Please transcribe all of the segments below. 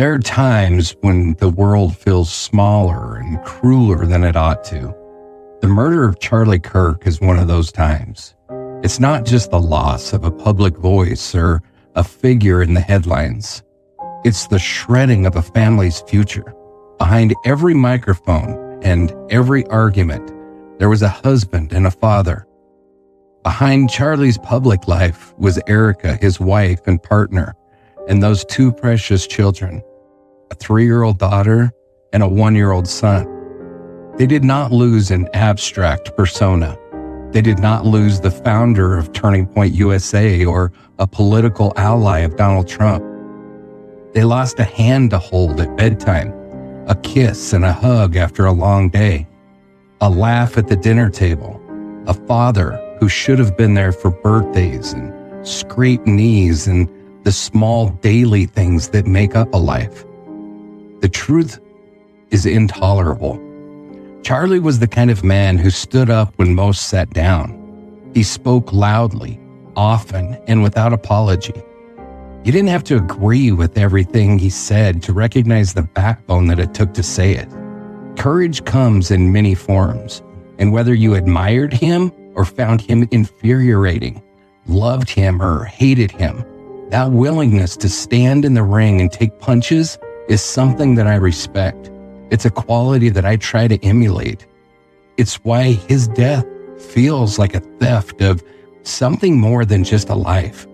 There are times when the world feels smaller and crueler than it ought to. The murder of Charlie Kirk is one of those times. It's not just the loss of a public voice or a figure in the headlines. It's the shredding of a family's future. Behind every microphone and every argument, there was a husband and a father. Behind Charlie's public life was Erica, his wife and partner, and those two precious children, a 3-year-old daughter and a 1-year-old son. They did not lose an abstract persona. They did not lose the founder of Turning Point USA or a political ally of Donald Trump. They lost a hand to hold at bedtime, a kiss and a hug after a long day, a laugh at the dinner table, a father who should have been there for birthdays and scraped knees and the small daily things that make up a life. The truth is intolerable. Charlie was the kind of man who stood up when most sat down. He spoke loudly, often, and without apology. You didn't have to agree with everything he said to recognize the backbone that it took to say it. Courage comes in many forms, and whether you admired him or found him infuriating, loved him or hated him, that willingness to stand in the ring and take punches is something that I respect. It's a quality that I try to emulate. It's why his death feels like a theft of something more than just a life.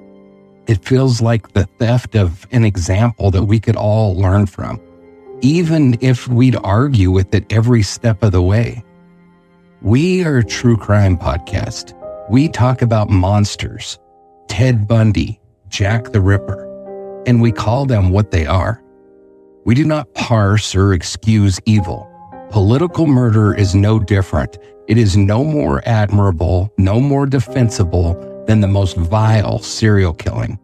It feels like the theft of an example that we could all learn from, even if we'd argue with it every step of the way. We are a true crime podcast. We talk about monsters, Ted Bundy, Jack the Ripper, and we call them what they are. We do not parse or excuse evil. Political murder is no different. It is no more admirable, no more defensible than the most vile serial killing.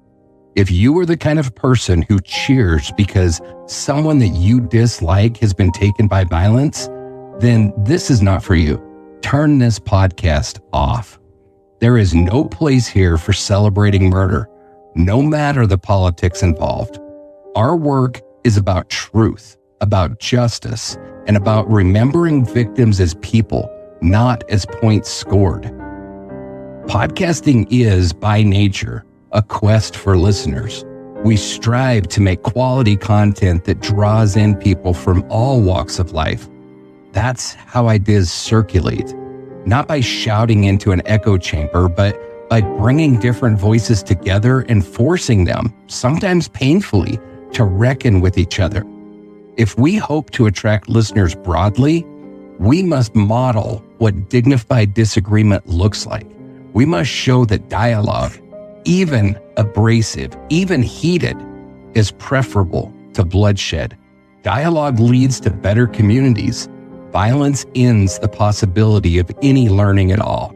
If you are the kind of person who cheers because someone that you dislike has been taken by violence, then this is not for you. Turn this podcast off. There is no place here for celebrating murder, no matter the politics involved. Our work is about truth, about justice, and about remembering victims as people, not as points scored. Podcasting is, by nature, a quest for listeners. We strive to make quality content that draws in people from all walks of life. That's how ideas circulate, not by shouting into an echo chamber, but by bringing different voices together and forcing them, sometimes painfully, to reckon with each other. If we hope to attract listeners broadly, we must model what dignified disagreement looks like. We must show that dialogue, even abrasive, even heated, is preferable to bloodshed. Dialogue leads to better communities. Violence ends the possibility of any learning at all.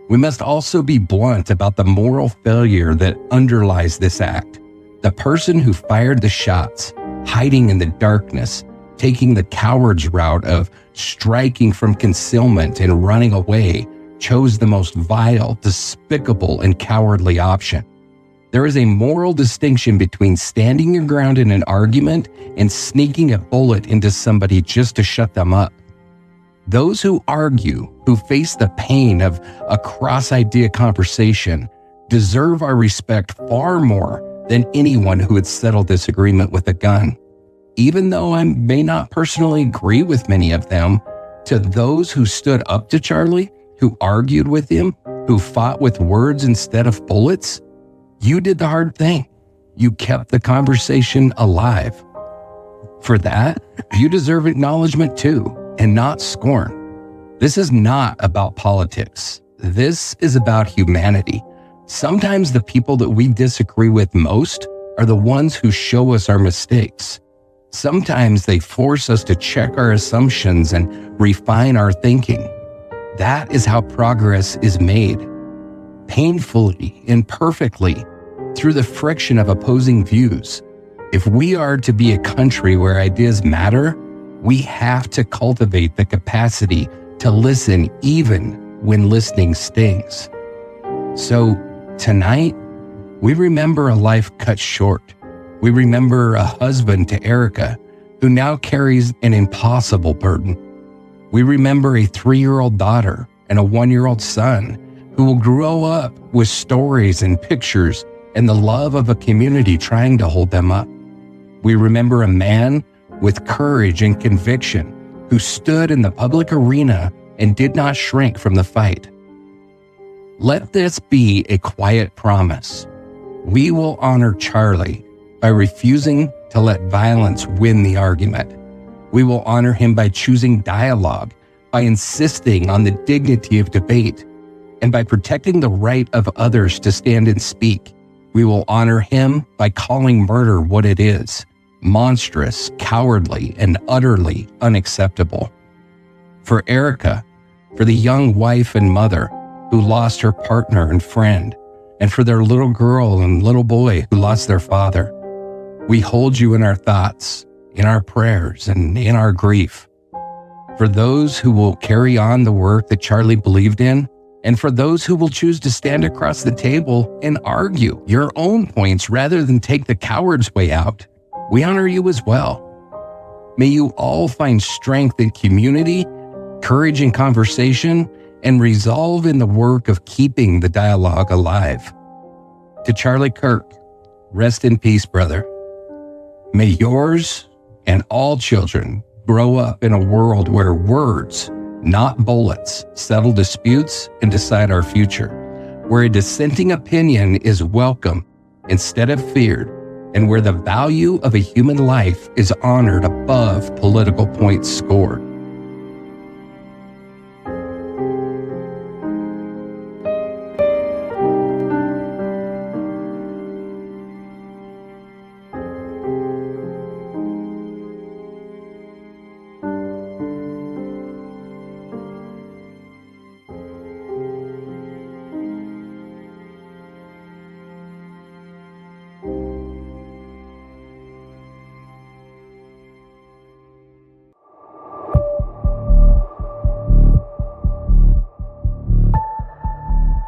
We must also be blunt about the moral failure that underlies this act. The person who fired the shots, hiding in the darkness, taking the coward's route of striking from concealment and running away, chose the most vile, despicable, and cowardly option. There is a moral distinction between standing your ground in an argument and sneaking a bullet into somebody just to shut them up. Those who argue, who face the pain of a cross-idea conversation, deserve our respect far more than anyone who would settle disagreement with a gun. Even though I may not personally agree with many of them, to those who stood up to Charlie, who argued with him, who fought with words instead of bullets, you did the hard thing. You kept the conversation alive. For that, you deserve acknowledgement too, and not scorn. This is not about politics. This is about humanity. Sometimes the people that we disagree with most are the ones who show us our mistakes. Sometimes they force us to check our assumptions and refine our thinking. That is how progress is made. Painfully, imperfectly, through the friction of opposing views. If we are to be a country where ideas matter, we have to cultivate the capacity to listen even when listening stings. So, tonight, we remember a life cut short. We remember a husband to Erica who now carries an impossible burden. We remember a 3-year-old daughter and a 1-year-old son who will grow up with stories and pictures and the love of a community trying to hold them up. We remember a man with courage and conviction who stood in the public arena and did not shrink from the fight. Let this be a quiet promise. We will honor Charlie by refusing to let violence win the argument. We will honor him by choosing dialogue, by insisting on the dignity of debate, and by protecting the right of others to stand and speak. We will honor him by calling murder what it is: monstrous, cowardly, and utterly unacceptable. For Erica, for the young wife and mother who lost her partner and friend, and for their little girl and little boy who lost their father, we hold you in our thoughts, in our prayers, and in our grief. For those who will carry on the work that Charlie believed in, and for those who will choose to stand across the table and argue your own points rather than take the coward's way out, we honor you as well. May you all find strength in community, courage in conversation, and resolve in the work of keeping the dialogue alive. To Charlie Kirk, rest in peace, brother. May yours and all children grow up in a world where words, not bullets, settle disputes and decide our future, where a dissenting opinion is welcome instead of feared, and where the value of a human life is honored above political points scored.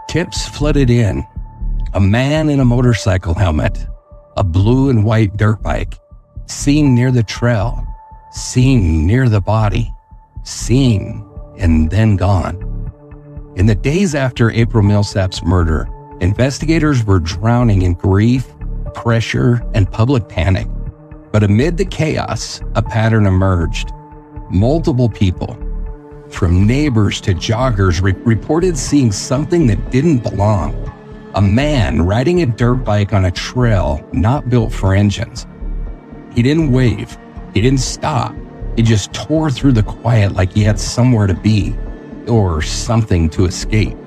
Tips flooded in. A man in a motorcycle helmet, a blue and white dirt bike, seen near the trail, seen near the body, seen and then gone. In the days after April Millsap's murder, investigators were drowning in grief, pressure, and public panic. But amid the chaos, a pattern emerged. Multiple people, from neighbors to joggers, reported seeing something that didn't belong. A man riding a dirt bike on a trail not built for engines. He didn't wave. He didn't stop. He just tore through the quiet like he had somewhere to be or something to escape.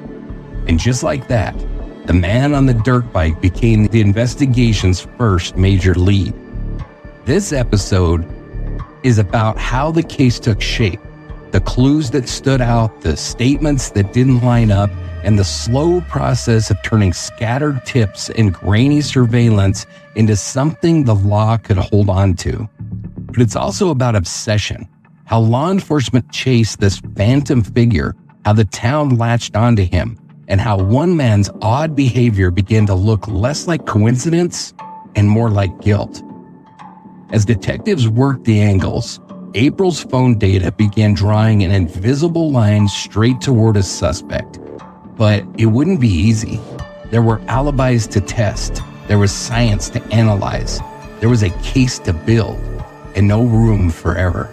And just like that, the man on the dirt bike became the investigation's first major lead. This episode is about how the case took shape, the clues that stood out, the statements that didn't line up, and the slow process of turning scattered tips and grainy surveillance into something the law could hold on to. But it's also about obsession, how law enforcement chased this phantom figure, how the town latched onto him, and how one man's odd behavior began to look less like coincidence and more like guilt. As detectives worked the angles, April's phone data began drawing an invisible line straight toward a suspect. But it wouldn't be easy. There were alibis to test. There was science to analyze. There was a case to build, and no room for error.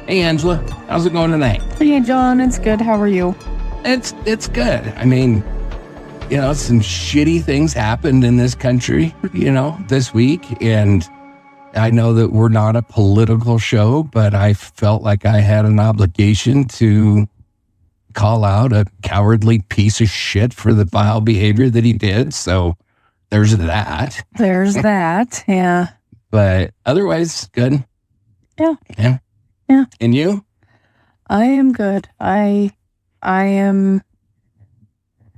Hey, Angela, how's it going tonight? Hey, John, it's good. How are you? It's good. I mean, some shitty things happened in this country, this week, and I know that we're not a political show, but I felt like I had an obligation to call out a cowardly piece of shit for the vile behavior that he did. So there's that. There's that, yeah. But otherwise, good. Yeah. And you? I am good. I am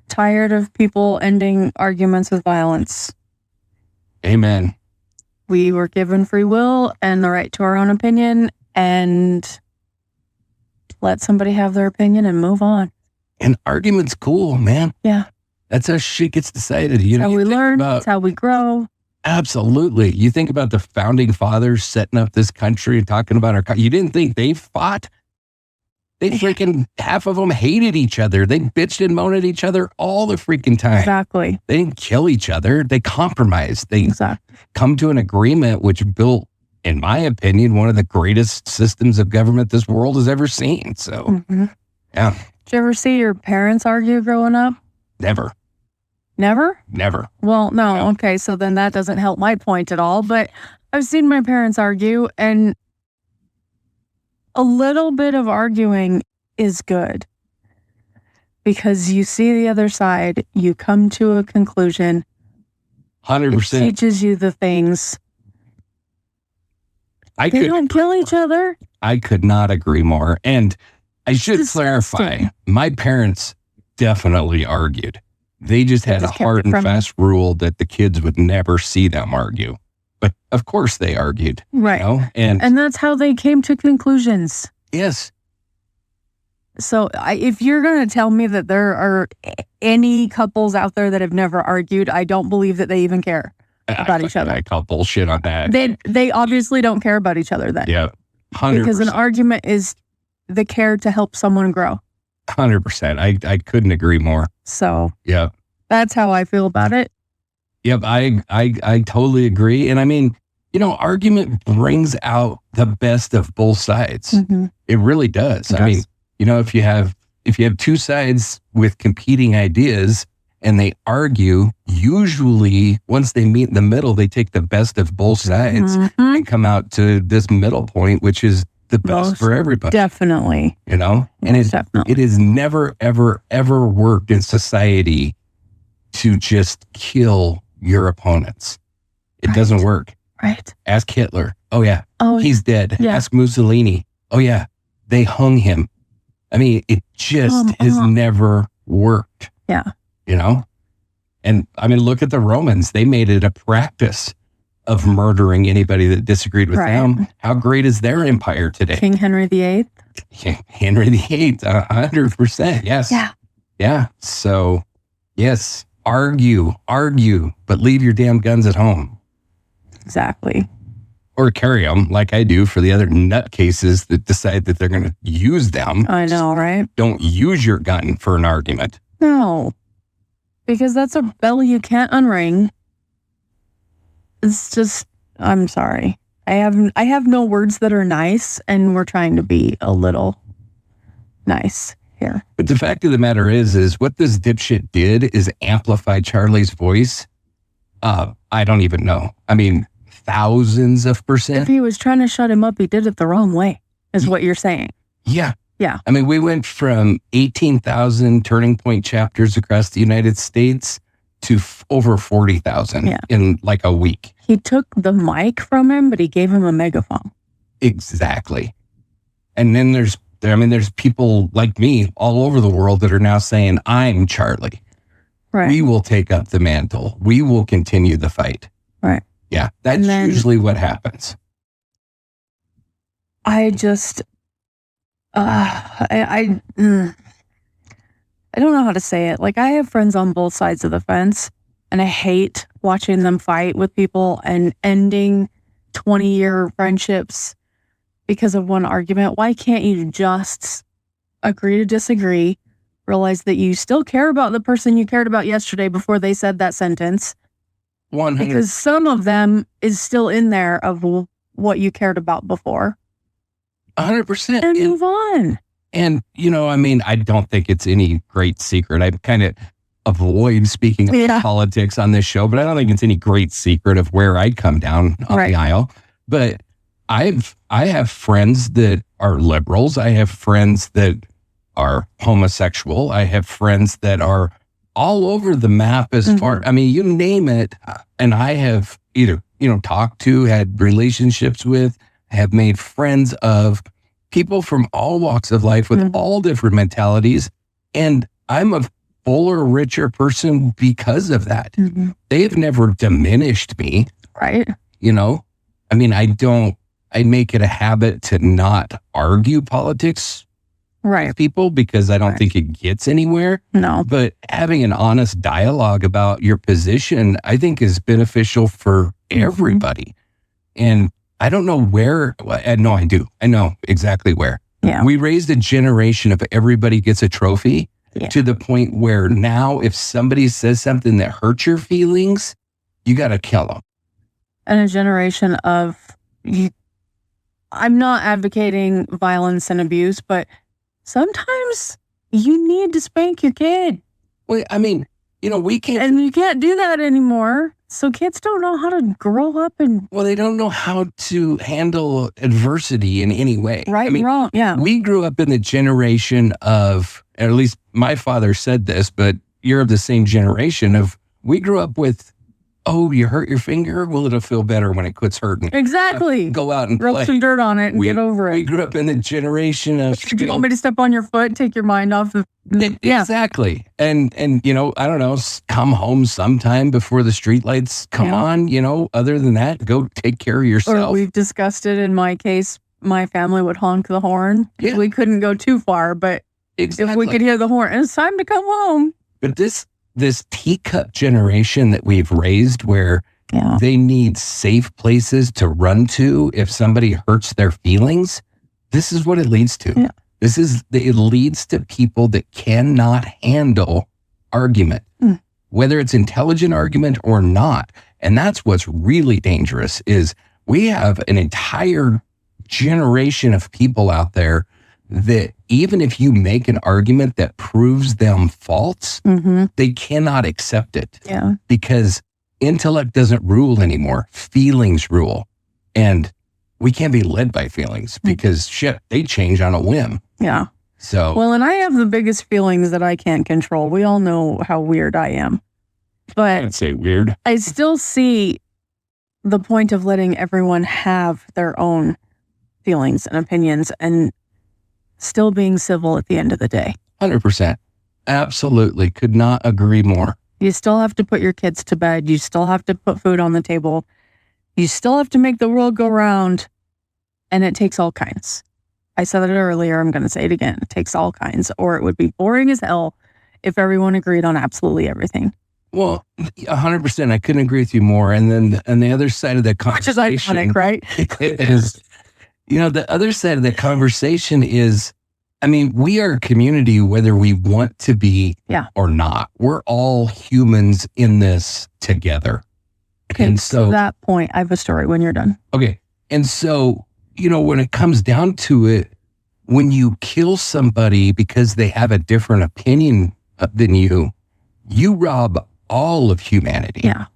tired of people ending arguments with violence. Amen. We were given free will and the right to our own opinion, and let somebody have their opinion and move on. And argument's cool, man. Yeah. That's how shit gets decided. How we learn, it's how we grow. Absolutely. You think about the founding fathers setting up this country and talking about you didn't think they fought? They freaking, half of them hated each other. They bitched and moaned at each other all the freaking time. Exactly. They didn't kill each other. They compromised. They come to an agreement which built, in my opinion, one of the greatest systems of government this world has ever seen. So, yeah. Did you ever see your parents argue growing up? Never. Never? Never. Well, no. Okay, so then that doesn't help my point at all. But I've seen my parents argue, and a little bit of arguing is good because you see the other side, you come to a conclusion. 100%. It teaches you the things. They don't kill each other. I could not agree more. And I should clarify, my parents definitely argued. They just had a hard and fast rule that the kids would never see them argue. But of course they argued. Right. You know? And that's how they came to conclusions. Yes. So if you're going to tell me that there are any couples out there that have never argued, I don't believe that they even care about each other. I call bullshit on that. They obviously don't care about each other then. Yeah. 100%. Because an argument is the care to help someone grow. 100%. I couldn't agree more. So yeah, that's how I feel about it. Yep. I totally agree. And I mean, you know, argument brings out the best of both sides. It really does. I mean, you know, if you have two sides with competing ideas and they argue, usually once they meet in the middle, they take the best of both sides and come out to this middle point, which is the best for everybody. Definitely. You know, and it has never, ever, ever worked in society to just kill your opponents. It doesn't work. Right. Ask Hitler. Oh, yeah. Oh, he's dead. Yeah. Ask Mussolini. Oh, yeah. They hung him. I mean, it just has never worked. Yeah. You know? And I mean, look at the Romans. They made it a practice of murdering anybody that disagreed with them. How great is their empire today? King Henry VIII? Henry VIII, 100%. Yes. Yeah. Yeah. So, yes, argue, but leave your damn guns at home. Exactly. Or carry them like I do for the other nutcases that decide that they're going to use them. I know, right? Don't use your gun for an argument. No. Because that's a bell you can't unring. It's just, I'm sorry. I have no words that are nice, and we're trying to be a little nice here. But the fact of the matter is what this dipshit did is amplify Charlie's voice. I don't even know. I mean, thousands of percent. If he was trying to shut him up, he did it the wrong way, is what you're saying. Yeah. Yeah. I mean, we went from 18,000 Turning Point chapters across the United States to over 40,000 in like a week. He took the mic from him, but he gave him a megaphone. Exactly. And then there's people like me all over the world that are now saying, I'm Charlie. Right. We will take up the mantle. We will continue the fight. Right. Yeah. That's usually what happens. I just, I don't know how to say it. Like, I have friends on both sides of the fence, and I hate watching them fight with people and ending 20-year friendships because of one argument. Why can't you just agree to disagree, realize that you still care about the person you cared about yesterday before they said that sentence? 100%. Because some of them is still in there of what you cared about before. 100%. And move on. And, you know, I mean, I don't think it's any great secret. I kind of avoid speaking of politics on this show, but I don't think it's any great secret of where I come down on the aisle. But I have friends that are liberals. I have friends that are homosexual. I have friends that are all over the map as far, I mean, you name it. And I have either, you know, talked to, had relationships with, have made friends of people from all walks of life with all different mentalities. And I'm a fuller, richer person because of that. They've never diminished me. Right. You know, I mean, I make it a habit to not argue politics with people because I don't think it gets anywhere. No. But having an honest dialogue about your position, I think is beneficial for everybody. And I don't know where. No, I do. I know exactly where. Yeah. We raised a generation of everybody gets a trophy to the point where now if somebody says something that hurts your feelings, you got to kill them. And a generation of, I'm not advocating violence and abuse, but sometimes you need to spank your kid. Well, I mean, we can't. And you can't do that anymore. So kids don't know how to grow up and. Well, they don't know how to handle adversity in any way. Right, wrong. Yeah. We grew up in the generation of, at least my father said this, but you're of the same generation of, we grew up with, oh, you hurt your finger? Well, it'll feel better when it quits hurting. Exactly. Go out and rub play. some dirt on it and get over it. We grew up in the generation of... Do you want me to step on your foot, take your mind off of... Yeah. Exactly. And I don't know, come home sometime before the streetlights come on, other than that, go take care of yourself. Or we've discussed it. In my case, my family would honk the horn. Yeah. We couldn't go too far, but if we could hear the horn, it's time to come home. But this teacup generation that we've raised where they need safe places to run to if somebody hurts their feelings, this is what it leads to. Yeah. It leads to people that cannot handle argument, whether it's intelligent argument or not. And that's what's really dangerous is we have an entire generation of people out there that even if you make an argument that proves them false, they cannot accept it. Yeah. Because intellect doesn't rule anymore. Feelings rule. And we can't be led by feelings because they change on a whim. Yeah. So. Well, and I have the biggest feelings that I can't control. We all know how weird I am. But I'd say weird. I still see the point of letting everyone have their own feelings and opinions and still being civil at the end of the day. 100%. Absolutely. Could not agree more. You still have to put your kids to bed. You still have to put food on the table. You still have to make the world go round. And it takes all kinds. I said it earlier. I'm going to say it again. It takes all kinds. Or it would be boring as hell if everyone agreed on absolutely everything. Well, 100%. I couldn't agree with you more. And then on the other side of that conversation. Which is ironic, right? It is. The other side of the conversation is, we are a community whether we want to be or not. We're all humans in this together. Okay, and so to that point, I have a story when you're done. Okay. And so, when it comes down to it, when you kill somebody because they have a different opinion than you rob all of humanity. Yeah.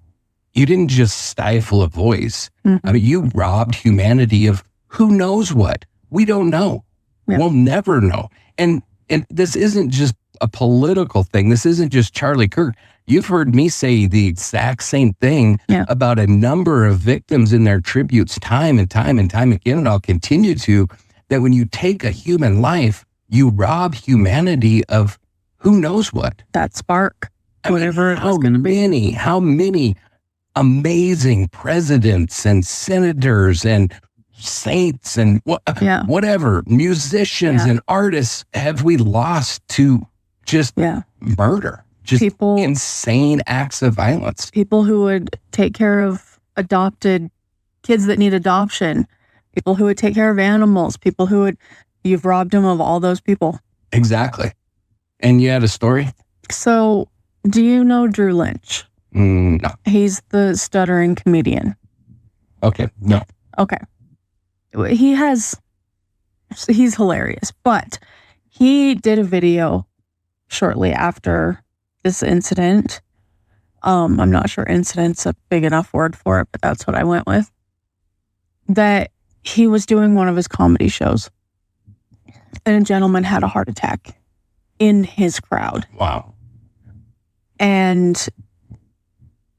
You didn't just stifle a voice. You robbed humanity of who knows what. We don't know. Yeah. We'll never know. And this isn't just a political thing. This isn't just Charlie Kirk. You've heard me say the exact same thing about a number of victims in their tributes time and time again, and I'll continue to, that when you take a human life, you rob humanity of who knows what. That spark, whatever it was going to be. How many amazing presidents and senators and saints and whatever, musicians and artists have we lost to just murder, just people, insane acts of violence. People who would take care of adopted kids that need adoption, people who would take care of animals, people who would, you've robbed them of all those people. Exactly. And you had a story? So, do you know Drew Lynch? No. He's the stuttering comedian. Okay. No. Okay. He's hilarious, but he did a video shortly after this incident. I'm not sure incident's a big enough word for it, but that's what I went with. That he was doing one of his comedy shows and a gentleman had a heart attack in his crowd. Wow. And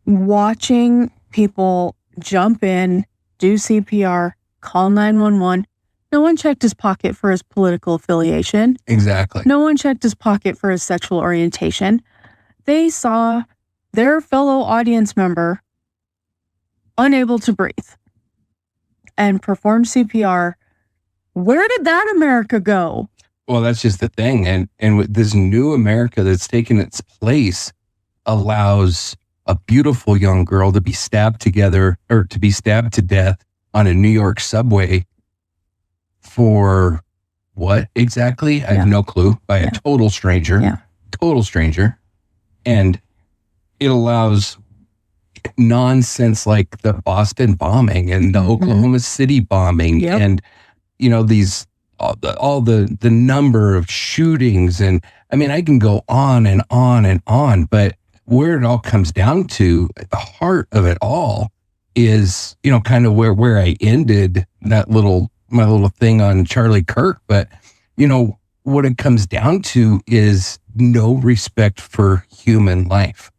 watching people jump in, do CPR, call 911. No one checked his pocket for his political affiliation. Exactly. No one checked his pocket for his sexual orientation. They saw their fellow audience member unable to breathe and perform CPR. Where did that America go? Well, that's just the thing. And with this new America that's taken its place allows a beautiful young girl to be stabbed to death on a New York subway for what exactly? I have no clue. By a total stranger. Yeah. Total stranger. And it allows nonsense like the Boston bombing and the Oklahoma City bombing and, you know, these all the number of shootings. And I mean, I can go on and on and on, but where it all comes down to, at the heart of it all, is, you know, kind of where I ended my little thing on Charlie Kirk. But, you know, what it comes down to is no respect for human life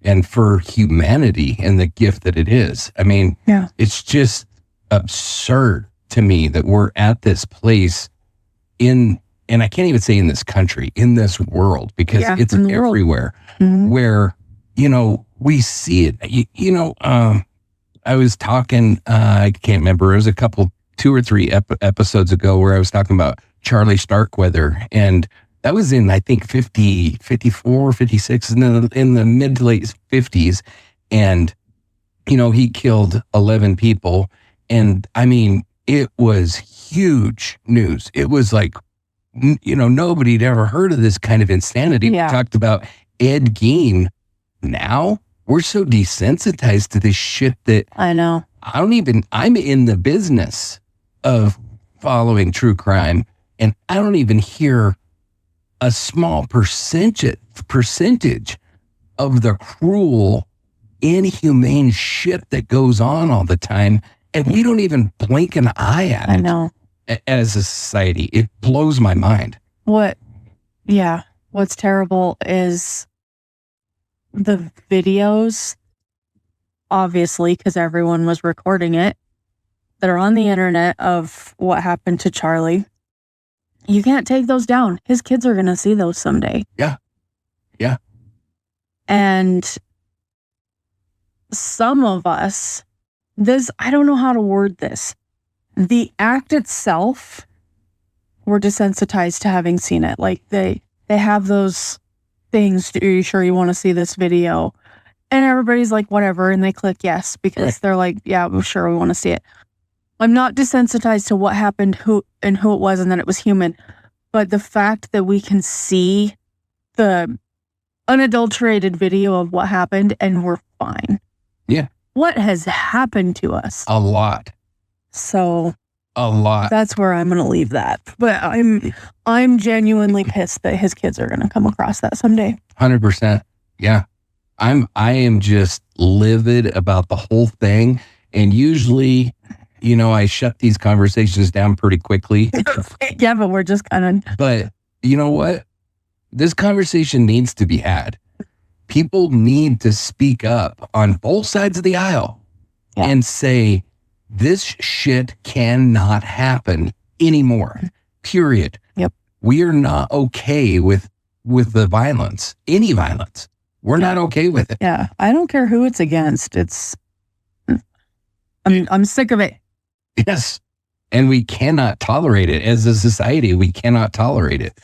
and for humanity and the gift that it is. I mean, it's just absurd to me that we're at this place and I can't even say in this country, in this world, because it's everywhere where, you know, we see it. You know, I was talking, I can't remember, it was 2 or 3 episodes ago where I was talking about Charlie Starkweather, and that was in, I think, 54, 56, in the mid to late 50s. And, you know, he killed 11 people. And I mean, it was huge news. It was like, you know, nobody had ever heard of this kind of insanity. We talked about Ed Gein. Now we're so desensitized to this shit that I know. I'm in the business of following true crime, and I don't even hear a small percentage of the cruel, inhumane shit that goes on all the time. And we don't even blink an eye at it. I know. As a society, it blows my mind. What's terrible is the videos, obviously, because everyone was recording it, that are on the internet of what happened to Charlie. You can't take those down. His kids are going to see those someday. Yeah. Yeah. And some of us, I don't know how to word this. The act itself, we're desensitized to having seen it. Like they have those things. Are you sure you want to see this video? And everybody's like, whatever. And they click yes, because they're like, yeah, we're sure we want to see it. I'm not desensitized to what happened, who it was, and that it was human. But the fact that we can see the unadulterated video of what happened and we're fine. Yeah. What has happened to us? A lot. So a lot. That's where I'm going to leave that. But I'm genuinely pissed that his kids are going to come across that someday. 100%. Yeah. I am just livid about the whole thing. And usually, you know, I shut these conversations down pretty quickly. Yeah, but we're just kind of. But you know what? This conversation needs to be had. People need to speak up on both sides of the aisle and say, this shit cannot happen anymore. Period. Yep. We are not okay with the violence, any violence. We're not okay with it. Yeah. I don't care who it's against. I'm sick of it. Yes. And we cannot tolerate it as a society. We cannot tolerate it.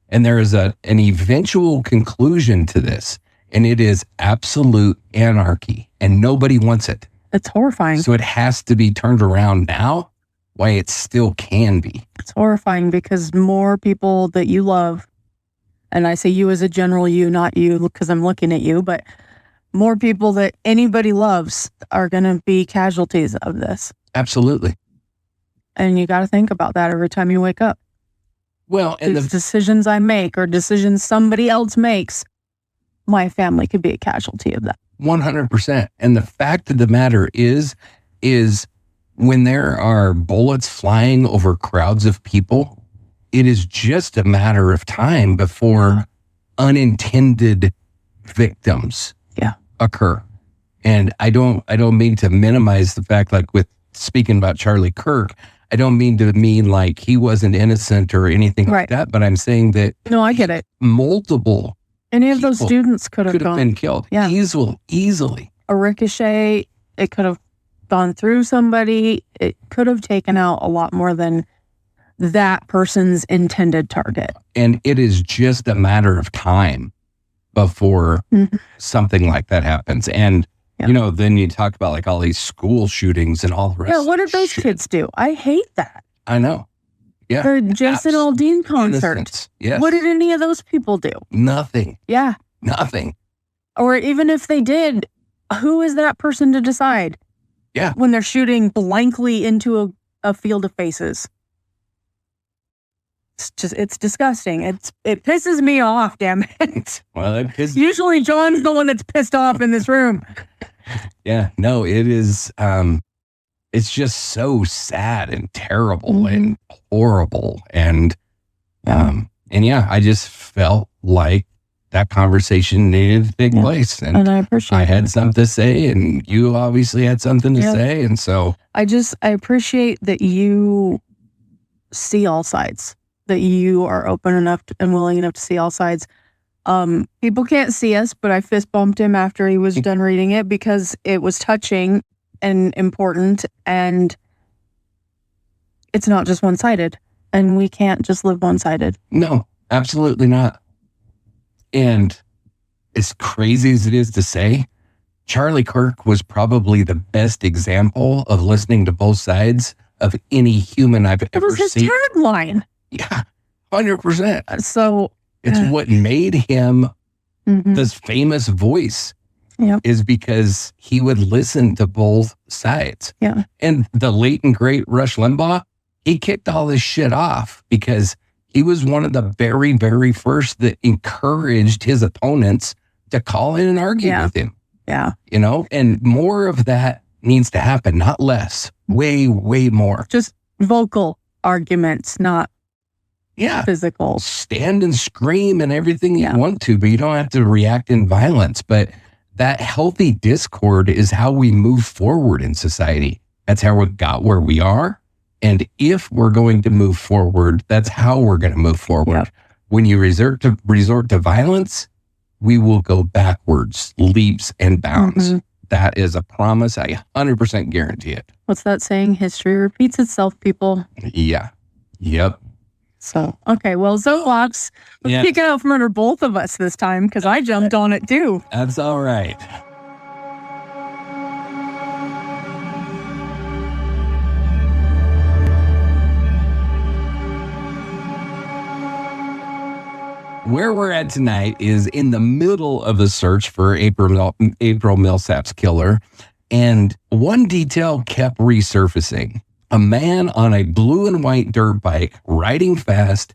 And there is an eventual conclusion to this, and it is absolute anarchy, and nobody wants it. It's horrifying. So it has to be turned around now, why it still can be. It's horrifying because more people that you love, and I say you as a general you, not you because I'm looking at you, but more people that anybody loves are going to be casualties of this. Absolutely. And you got to think about that every time you wake up. Well, and the decisions I make or decisions somebody else makes, my family could be a casualty of that. 100%. And the fact of the matter is when there are bullets flying over crowds of people, it is just a matter of time before unintended victims occur. And I don't mean to minimize the fact, like with speaking about Charlie Kirk, I don't mean to mean like he wasn't innocent or anything like that, but I'm saying that. No, I get it. Multiple. Any of those students could have been killed. Yeah. Easily. A ricochet, it could have gone through somebody. It could have taken out a lot more than that person's intended target. And it is just a matter of time before Mhm. something like that happens. And, Yeah. then you talk about like all these school shootings and all the rest. Yeah, what did those kids do? I hate that. I know. Yeah. The Jason Aldean concert. Innocence. Yes. What did any of those people do? Nothing. Yeah. Nothing. Or even if they did, who is that person to decide? Yeah. When they're shooting blankly into a field of faces. It's disgusting. It pisses me off, damn it. Well, Usually John's the one that's pissed off in this room. Yeah, no, it is, it's just so sad and terrible and horrible. And I just felt like that conversation needed to take place. And I appreciate I had something to say, and you obviously had something to say. And so I appreciate that you see all sides, that you are open enough and willing enough to see all sides. People can't see us, but I fist bumped him after he was done reading it because it was touching and important, and it's not just one-sided, and we can't just live one-sided. No, absolutely not. And as crazy as it is to say, Charlie Kirk was probably the best example of listening to both sides of any human I've ever seen. It was his tagline. Yeah, 100%. So it's what made him this famous voice. Yep. Is because he would listen to both sides. Yeah. And the late and great Rush Limbaugh, he kicked all this shit off because he was one of the very, very first that encouraged his opponents to call in and argue with him. Yeah. And more of that needs to happen, not less. Way, way more. Just vocal arguments, not physical. Stand and scream and everything you want to, but you don't have to react in violence. But that healthy discord is how we move forward in society. That's how we got where we are. And if we're going to move forward, that's how we're going to move forward. Yep. When you resort to violence, we will go backwards, leaps and bounds. That is a promise. I 100% guarantee it. What's that saying? History repeats itself, people. Yeah. Yep. So, okay, well, Zobox, let's kick it out from under both of us this time because I jumped on it too. That's all right. Where we're at tonight is in the middle of the search for April Millsap's killer, and one detail kept resurfacing. A man on a blue and white dirt bike riding fast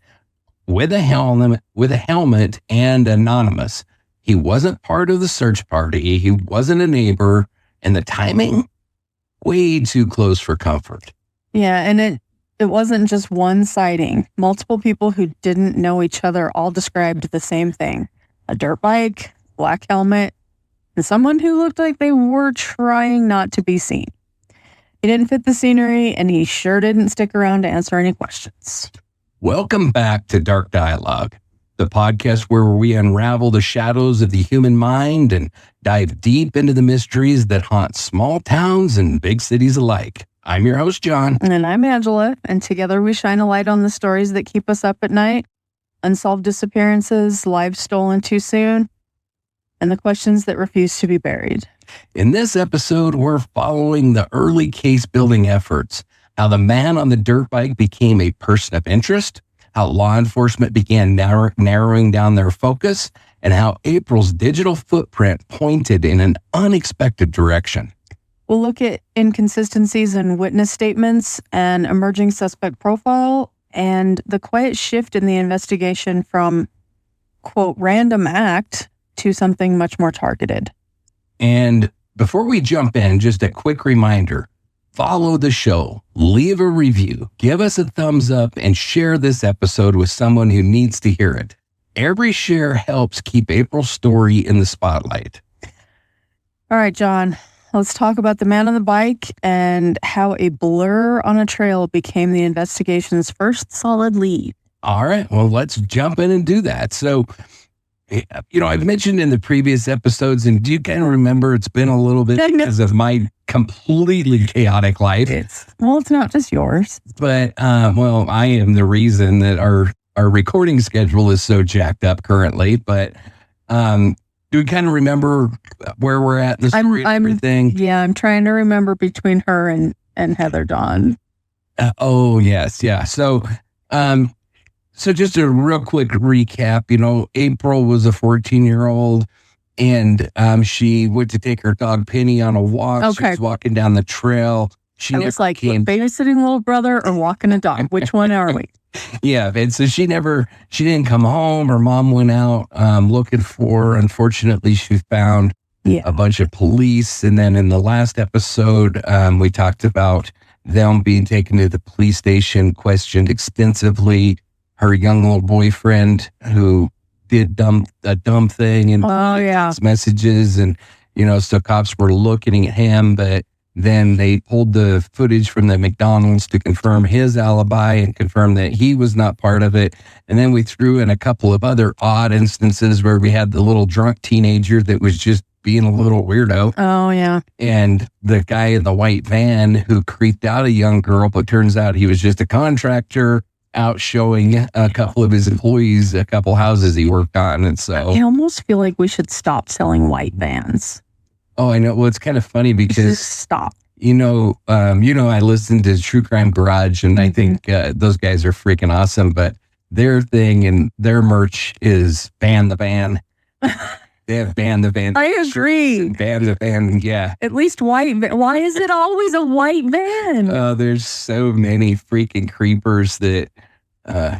with a helmet and anonymous. He wasn't part of the search party. He wasn't a neighbor, and the timing way too close for comfort. Yeah, and it wasn't just one sighting. Multiple people who didn't know each other all described the same thing. A dirt bike, black helmet, and someone who looked like they were trying not to be seen. He didn't fit the scenery, and he sure didn't stick around to answer any questions. Welcome back to Dark Dialogue, the podcast where we unravel the shadows of the human mind and dive deep into the mysteries that haunt small towns and big cities alike. I'm your host, John. And I'm Angela, and together we shine a light on the stories that keep us up at night, unsolved disappearances, lives stolen too soon, and the questions that refuse to be buried. In this episode, we're following the early case building efforts, how the man on the dirt bike became a person of interest, how law enforcement began narrowing down their focus, and how April's digital footprint pointed in an unexpected direction. We'll look at inconsistencies in witness statements and emerging suspect profile and the quiet shift in the investigation from, quote, random act to something much more targeted. And before we jump in, just a quick reminder, follow the show, leave a review, give us a thumbs up, and share this episode with someone who needs to hear it. Every share helps keep April's story in the spotlight. All right, John, let's talk about the man on the bike and how a blur on a trail became the investigation's first solid lead. All right, well, let's jump in and do that. So, I've mentioned in the previous episodes, and do you kind of remember it's been a little bit because of my completely chaotic life. It's not just yours. But, I am the reason that our recording schedule is so jacked up currently. But Do we kind of remember where we're at in the story and everything? Yeah, I'm trying to remember between her and Heather Dawn. Oh, yes. Yeah. So just a real quick recap, April was a 14-year-old and she went to take her dog Penny on a walk. Okay. She was walking down the trail. It was like babysitting little brother or walking a dog. Which one are we? Yeah. And so she didn't come home. Her mom went out looking for her. Unfortunately, she found a bunch of police. And then in the last episode, we talked about them being taken to the police station, questioned extensively. Her young little boyfriend who did a dumb thing and messages. And, so cops were looking at him, but then they pulled the footage from the McDonald's to confirm his alibi and confirm that he was not part of it. And then we threw in a couple of other odd instances where we had the little drunk teenager that was just being a little weirdo. Oh, yeah. And the guy in the white van who creeped out a young girl, but turns out he was just a contractor out showing a couple of his employees a couple houses he worked on. And so I almost feel like we should stop selling white vans. Oh, I know. Well, it's kind of funny because just stop. I listened to True Crime Garage, and I think those guys are freaking awesome. But their thing and their merch is ban the van. They have ban the van. I agree. Ban the van. Yeah. At least white. Why is it always a white van? There's so many freaking creepers that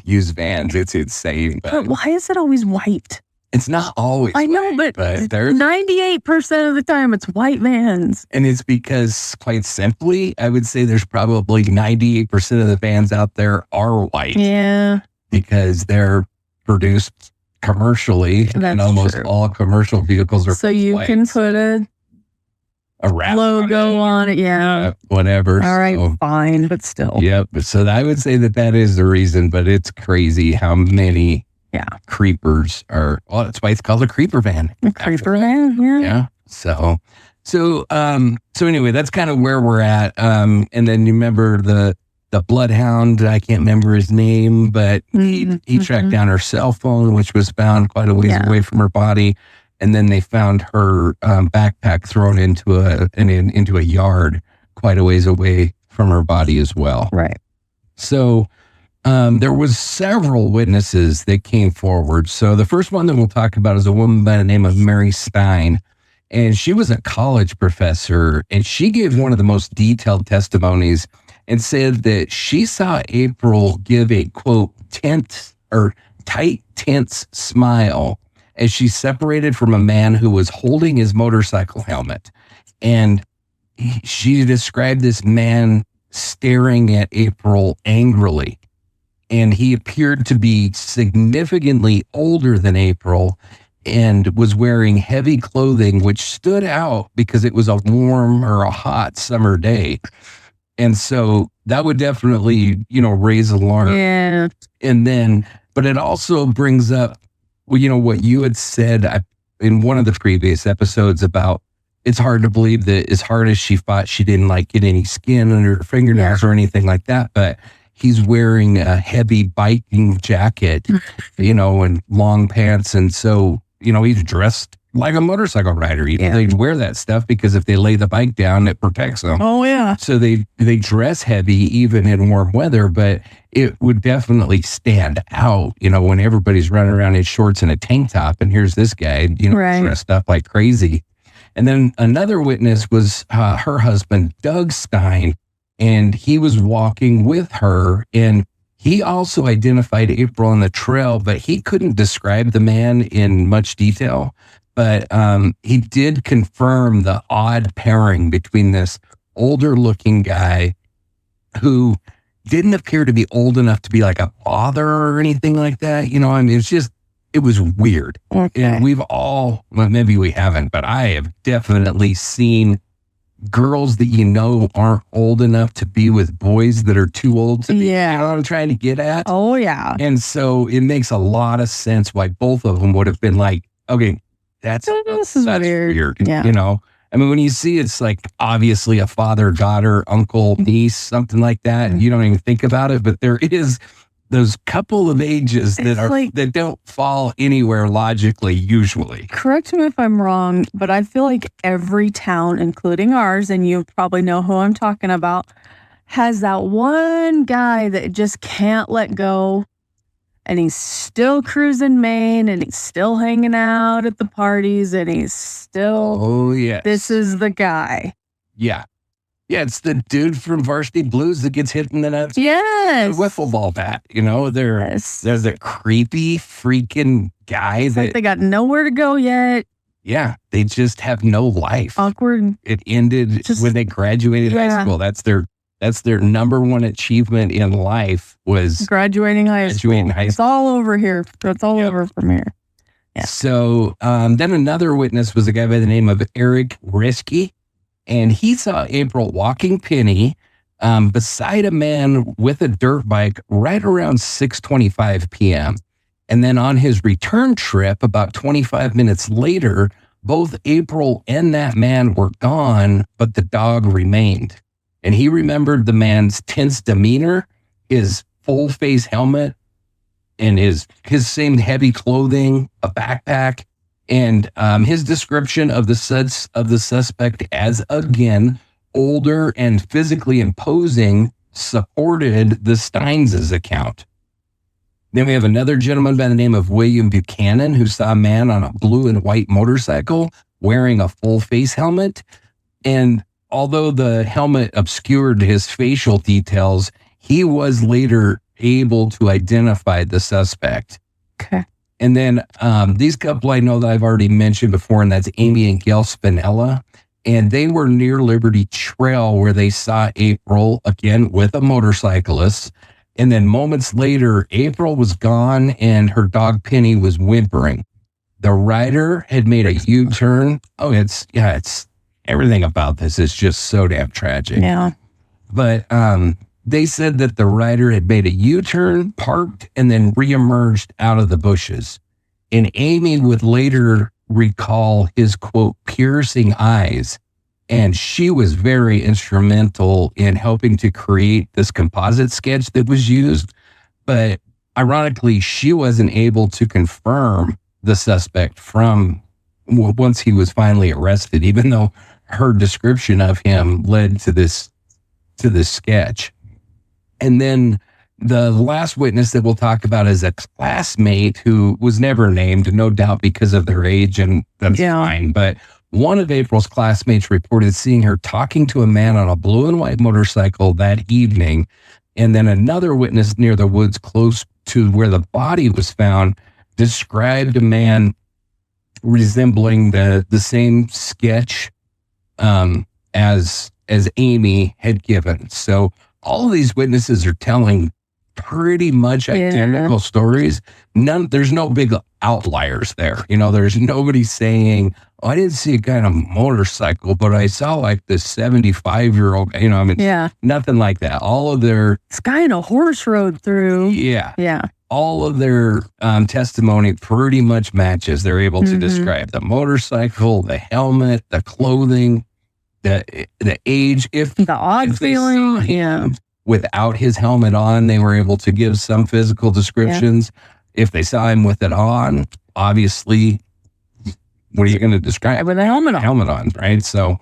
use vans. It's insane. But why is it always white? It's not always. I know, but 98% of the time it's white vans. And it's because, quite simply, I would say there's probably 98% of the vans out there are white. Yeah. Because they're produced commercially. And almost all commercial vehicles are. So you white. can put a wrap logo on it. Yeah. Whatever. All right, fine, but still. Yep. So I would say that is the reason, but it's crazy how many. Yeah. Creepers are, well, that's why it's called a creeper van. A creeper van, yeah. Yeah. So anyway, that's kind of where we're at. And then you remember the bloodhound, I can't remember his name, but he tracked down her cell phone, which was found quite a ways away from her body. And then they found her backpack thrown into a yard quite a ways away from her body as well. Right. So there was several witnesses that came forward. So the first one that we'll talk about is a woman by the name of Mary Stein. And she was a college professor, and she gave one of the most detailed testimonies and said that she saw April give a, quote, tight, tense smile as she separated from a man who was holding his motorcycle helmet. And she described this man staring at April angrily. And he appeared to be significantly older than April and was wearing heavy clothing, which stood out because it was a warm or a hot summer day. And so that would definitely, raise alarm. Yeah. And then, but it also brings up, what you had said in one of the previous episodes about it's hard to believe that as hard as she fought, she didn't get any skin under her fingernails or anything like that. But he's wearing a heavy biking jacket, and long pants. And so, he's dressed like a motorcycle rider. They'd wear that stuff because if they lay the bike down, it protects them. Oh, yeah. So they dress heavy even in warm weather, but it would definitely stand out, when everybody's running around in shorts and a tank top. And here's this guy, dressed up like crazy. And then another witness was her husband, Doug Stein. And he was walking with her, and he also identified April on the trail, but he couldn't describe the man in much detail. But he did confirm the odd pairing between this older looking guy who didn't appear to be old enough to be like a father or anything like that. It was weird. Okay. And we've all, well, maybe we haven't, but I have definitely seen girls that aren't old enough to be with boys that are too old to be. Yeah. You know what I'm trying to get at? Oh, yeah. And so it makes a lot of sense why both of them would have been like, okay, that's weird. Yeah. When you see it's like obviously a father, daughter, uncle, niece, something like that, and you don't even think about it, but there is those couple of ages that don't fall anywhere logically usually. Correct me if I'm wrong, but I feel like every town, including ours, and you probably know who I'm talking about, has that one guy that just can't let go, and he's still cruising Maine, and he's still hanging out at the parties, and he's still, oh yes, this is the guy. Yeah, it's the dude from Varsity Blues that gets hit in the nuts. Yes, with a wiffle ball bat. There's the creepy freaking guy that they got nowhere to go yet. Yeah, they just have no life. Awkward. It ended when they graduated high school. That's their number one achievement in life was graduating high school. It's all over here. It's all over from here. Yeah. So then another witness was a guy by the name of Eric Risky, and he saw April walking Penny beside a man with a dirt bike right around 6:25 p.m. And then on his return trip, about 25 minutes later, both April and that man were gone, but the dog remained. And he remembered the man's tense demeanor, his full face helmet, and his same heavy clothing, a backpack, and his description of the suspect as, again, older and physically imposing supported the Steins' account. Then we have another gentleman by the name of William Buchanan who saw a man on a blue and white motorcycle wearing a full face helmet. And although the helmet obscured his facial details, he was later able to identify the suspect. Okay. And then these couple I know that I've already mentioned before, and that's Amy and Gail Spinella. And they were near Liberty Trail where they saw April, again, with a motorcyclist. And then moments later, April was gone and her dog Penny was whimpering. The rider had made a U-turn. Oh, it's everything about this is just so damn tragic. Yeah. But they said that the rider had made a U-turn, parked, and then reemerged out of the bushes. And Amy would later recall his, quote, piercing eyes. And she was very instrumental in helping to create this composite sketch that was used. But ironically, she wasn't able to confirm the suspect from once he was finally arrested, even though her description of him led to this sketch. And then the last witness that we'll talk about is a classmate who was never named, no doubt because of their age, and that's fine. But one of April's classmates reported seeing her talking to a man on a blue and white motorcycle that evening. And then another witness near the woods close to where the body was found described a man resembling the same sketch as Amy had given. So all of these witnesses are telling pretty much identical stories. There's no big outliers there. There's nobody saying, oh, I didn't see a guy on a motorcycle, but I saw like this 75-year-old, nothing like that. All of their... This guy in a horse rode through. Yeah. All of their testimony pretty much matches. They're able to describe the motorcycle, the helmet, the clothing, the age. The odd feeling. Without his helmet on, they were able to give some physical descriptions. If they saw him with it on, obviously, what are you going to describe? With a helmet on, right? So,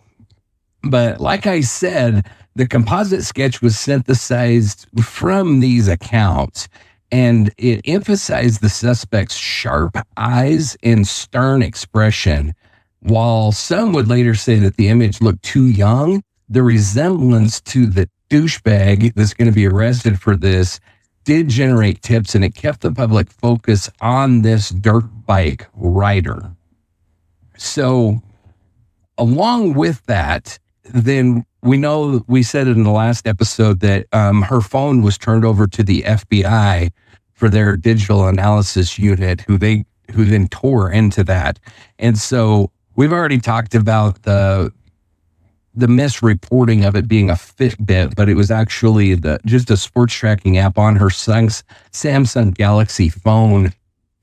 but like I said, the composite sketch was synthesized from these accounts, and it emphasized the suspect's sharp eyes and stern expression. While some would later say that the image looked too young, the resemblance to the douchebag that's going to be arrested for this did generate tips, and it kept the public focus on this dirt bike rider. So along with that, then we said in the last episode that her phone was turned over to the FBI for their digital analysis unit, who then tore into that. And so we've already talked about the misreporting of it being a Fitbit, but it was actually just a sports tracking app on her son's Samsung Galaxy phone.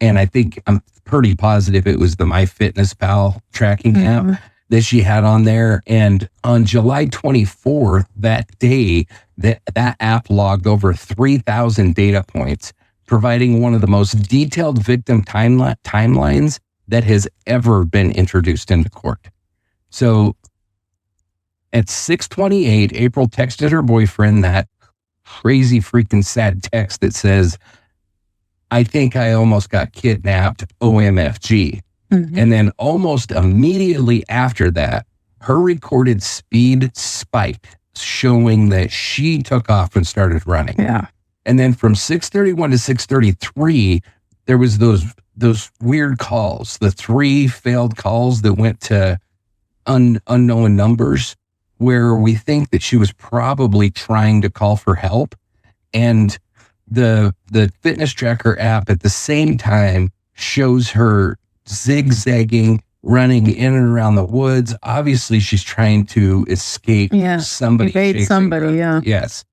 And I think I'm pretty positive it was the MyFitnessPal tracking app. that she had on there. And on July 24th, that day, that app logged over 3,000 data points, providing one of the most detailed victim timelines that has ever been introduced into court. So at 6:28, April texted her boyfriend that crazy freaking sad text that says, "I think I almost got kidnapped, OMFG." Mm-hmm. And then almost immediately after that, her recorded speed spiked, showing that she took off and started running. Yeah. And then from 6:31 to 6:33, there was those weird calls, the 3 failed calls that went to unknown numbers, where we think that she was probably trying to call for help. And the fitness tracker app at the same time shows her zigzagging, running in and around the woods. Obviously, she's trying to escape somebody. Evade somebody, yeah. Yes.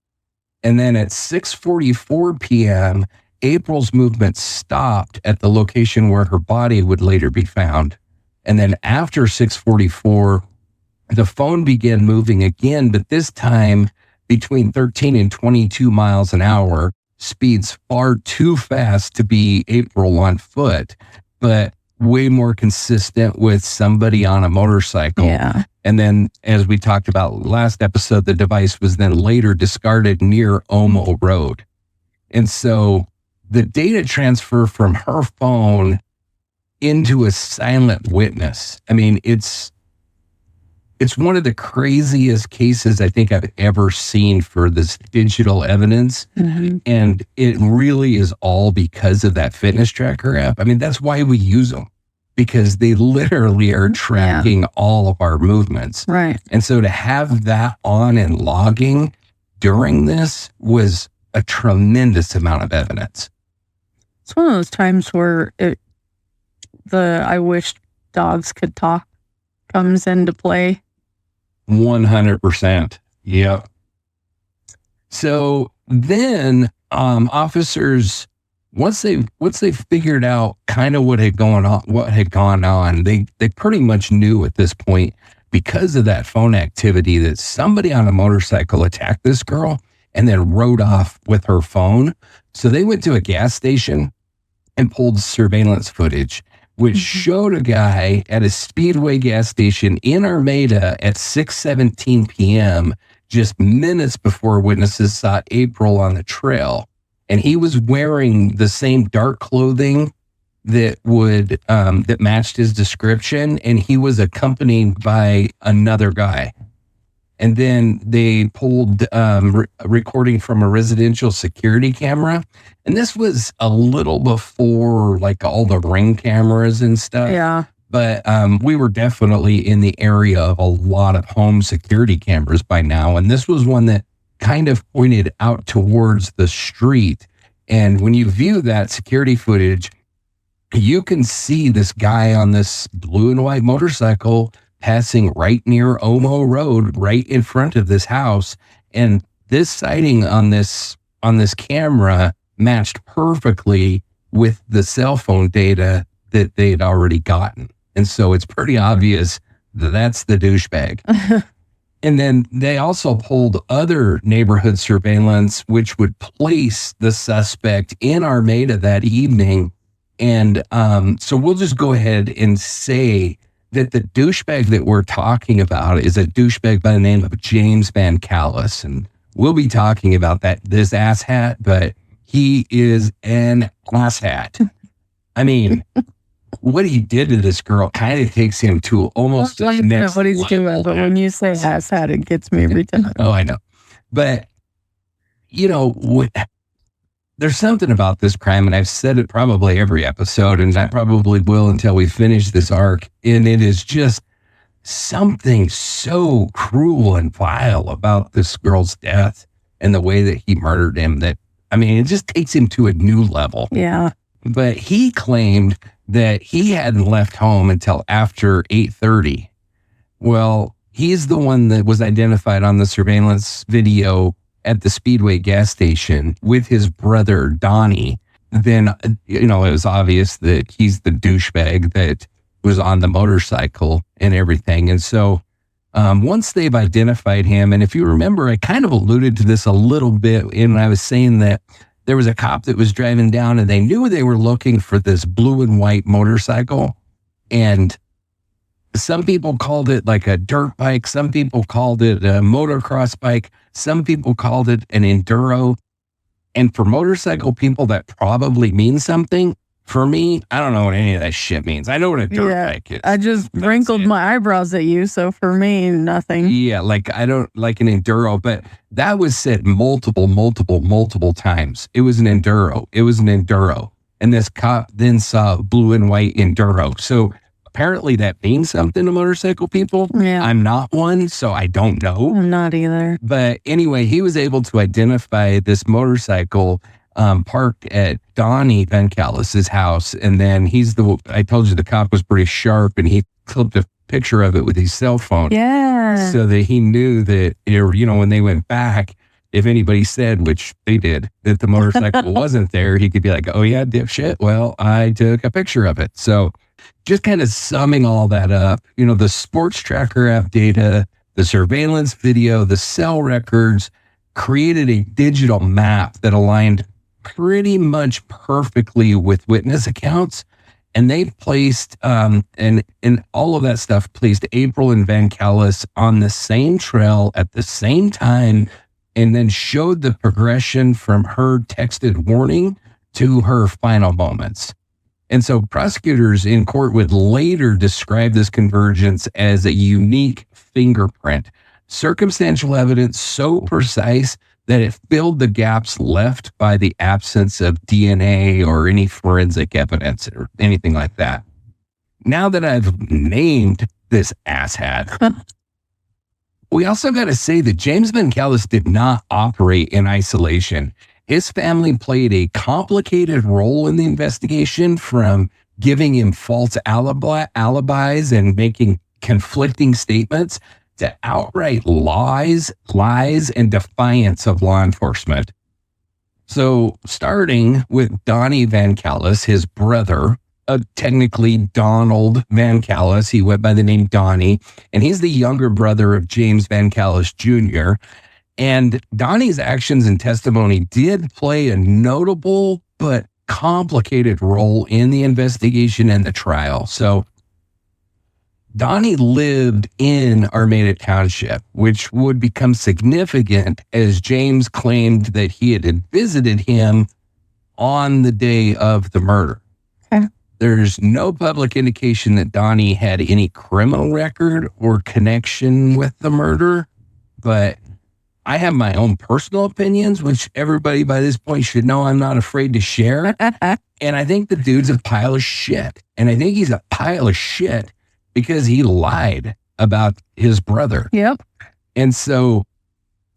And then at 6:44 p.m., April's movement stopped at the location where her body would later be found. And then after 6:44, the phone began moving again, but this time between 13 and 22 miles an hour, speeds far too fast to be April on foot, but way more consistent with somebody on a motorcycle. Yeah. And then, as we talked about last episode, the device was then later discarded near Omo Road. And so the data transfer from her phone into a silent witness, I mean, it's one of the craziest cases I think I've ever seen for this digital evidence. Mm-hmm. And it really is all because of that fitness tracker app. I mean, that's why we use them, because they literally are tracking all of our movements. Right. And so to have that on and logging during this was a tremendous amount of evidence. It's one of those times where I wish dogs could talk comes into play. 100%. Yep. So then officers, once they figured out kind of what had gone on, they pretty much knew at this point, because of that phone activity, that somebody on a motorcycle attacked this girl and then rode off with her phone. So they went to a gas station and pulled surveillance footage, which showed a guy at a Speedway gas station in Armada at 6:17 p.m., just minutes before witnesses saw April on the trail. And he was wearing the same dark clothing that matched his description, and he was accompanied by another guy. And then they pulled a recording from a residential security camera. And this was a little before like all the Ring cameras and stuff. Yeah. But we were definitely in the area of a lot of home security cameras by now. And this was one that kind of pointed out towards the street. And when you view that security footage, you can see this guy on this blue and white motorcycle passing right near Omo Road, right in front of this house. And this sighting on this camera matched perfectly with the cell phone data that they'd already gotten. And so it's pretty obvious that that's the douchebag. And then they also pulled other neighborhood surveillance, which would place the suspect in Armada that evening. And so we'll just go ahead and say that the douchebag that we're talking about is a douchebag by the name of James Van Callis. And we'll be talking about this asshat, but he is an asshat. I mean, what he did to this girl kind of takes him to almost the next what he's doing, but when you say asshat, it gets me every time. Oh, I know. But, you know, there's something about this crime, and I've said it probably every episode, and I probably will until we finish this arc, and it is just something so cruel and vile about this girl's death and the way that he murdered him that, I mean, it just takes him to a new level. Yeah. But he claimed that he hadn't left home until after 8:30. Well, he's the one that was identified on the surveillance video at the Speedway gas station with his brother, Donnie. Then, you know, it was obvious that he's the douchebag that was on the motorcycle and everything. And so once they've identified him, and if you remember, I kind of alluded to this a little bit when I was saying that there was a cop that was driving down and they knew they were looking for this blue and white motorcycle. And some people called it like a dirt bike. Some people called it a motocross bike. Some people called it an enduro. And for motorcycle people, that probably means something. For me, I don't know what any of that shit means. I know what a dirt bike is. I just wrinkled my eyebrows at you. So for me, nothing. Yeah, like I don't like an enduro, but that was said multiple times. It was an enduro. It was an enduro. And this cop then saw blue and white enduro. So apparently that means something to motorcycle people. Yeah. I'm not one, so I don't know. I'm not either. But anyway, he was able to identify this motorcycle parked at Donnie Vancalis's house. And then I told you the cop was pretty sharp and he clipped a picture of it with his cell phone. Yeah. So that he knew that, when they went back, if anybody said, which they did, that the motorcycle wasn't there, he could be like, oh yeah, dipshit. Well, I took a picture of it. So just kind of summing all that up, the sports tracker app data, the surveillance video, the cell records, created a digital map that aligned pretty much perfectly with witness accounts. And they placed, and all of that stuff placed April and Vancalis on the same trail at the same time, and then showed the progression from her texted warning to her final moments. And so prosecutors in court would later describe this convergence as a unique fingerprint, circumstantial evidence so precise that it filled the gaps left by the absence of DNA or any forensic evidence or anything like that. Now that I've named this asshat, we also got to say that James Vancalis did not operate in isolation. His family played a complicated role in the investigation, from giving him false alibis and making conflicting statements to outright lies, and defiance of law enforcement. So starting with Donnie Vancalis, his brother, technically Donald Vancalis, he went by the name Donnie, and he's the younger brother of James Vancalis Jr., and Donnie's actions and testimony did play a notable but complicated role in the investigation and the trial. So Donnie lived in Armada Township, which would become significant as James claimed that he had visited him on the day of the murder. Okay. There's no public indication that Donnie had any criminal record or connection with the murder, but I have my own personal opinions, which everybody by this point should know I'm not afraid to share. And I think the dude's a pile of shit. And I think he's a pile of shit because he lied about his brother. Yep. And so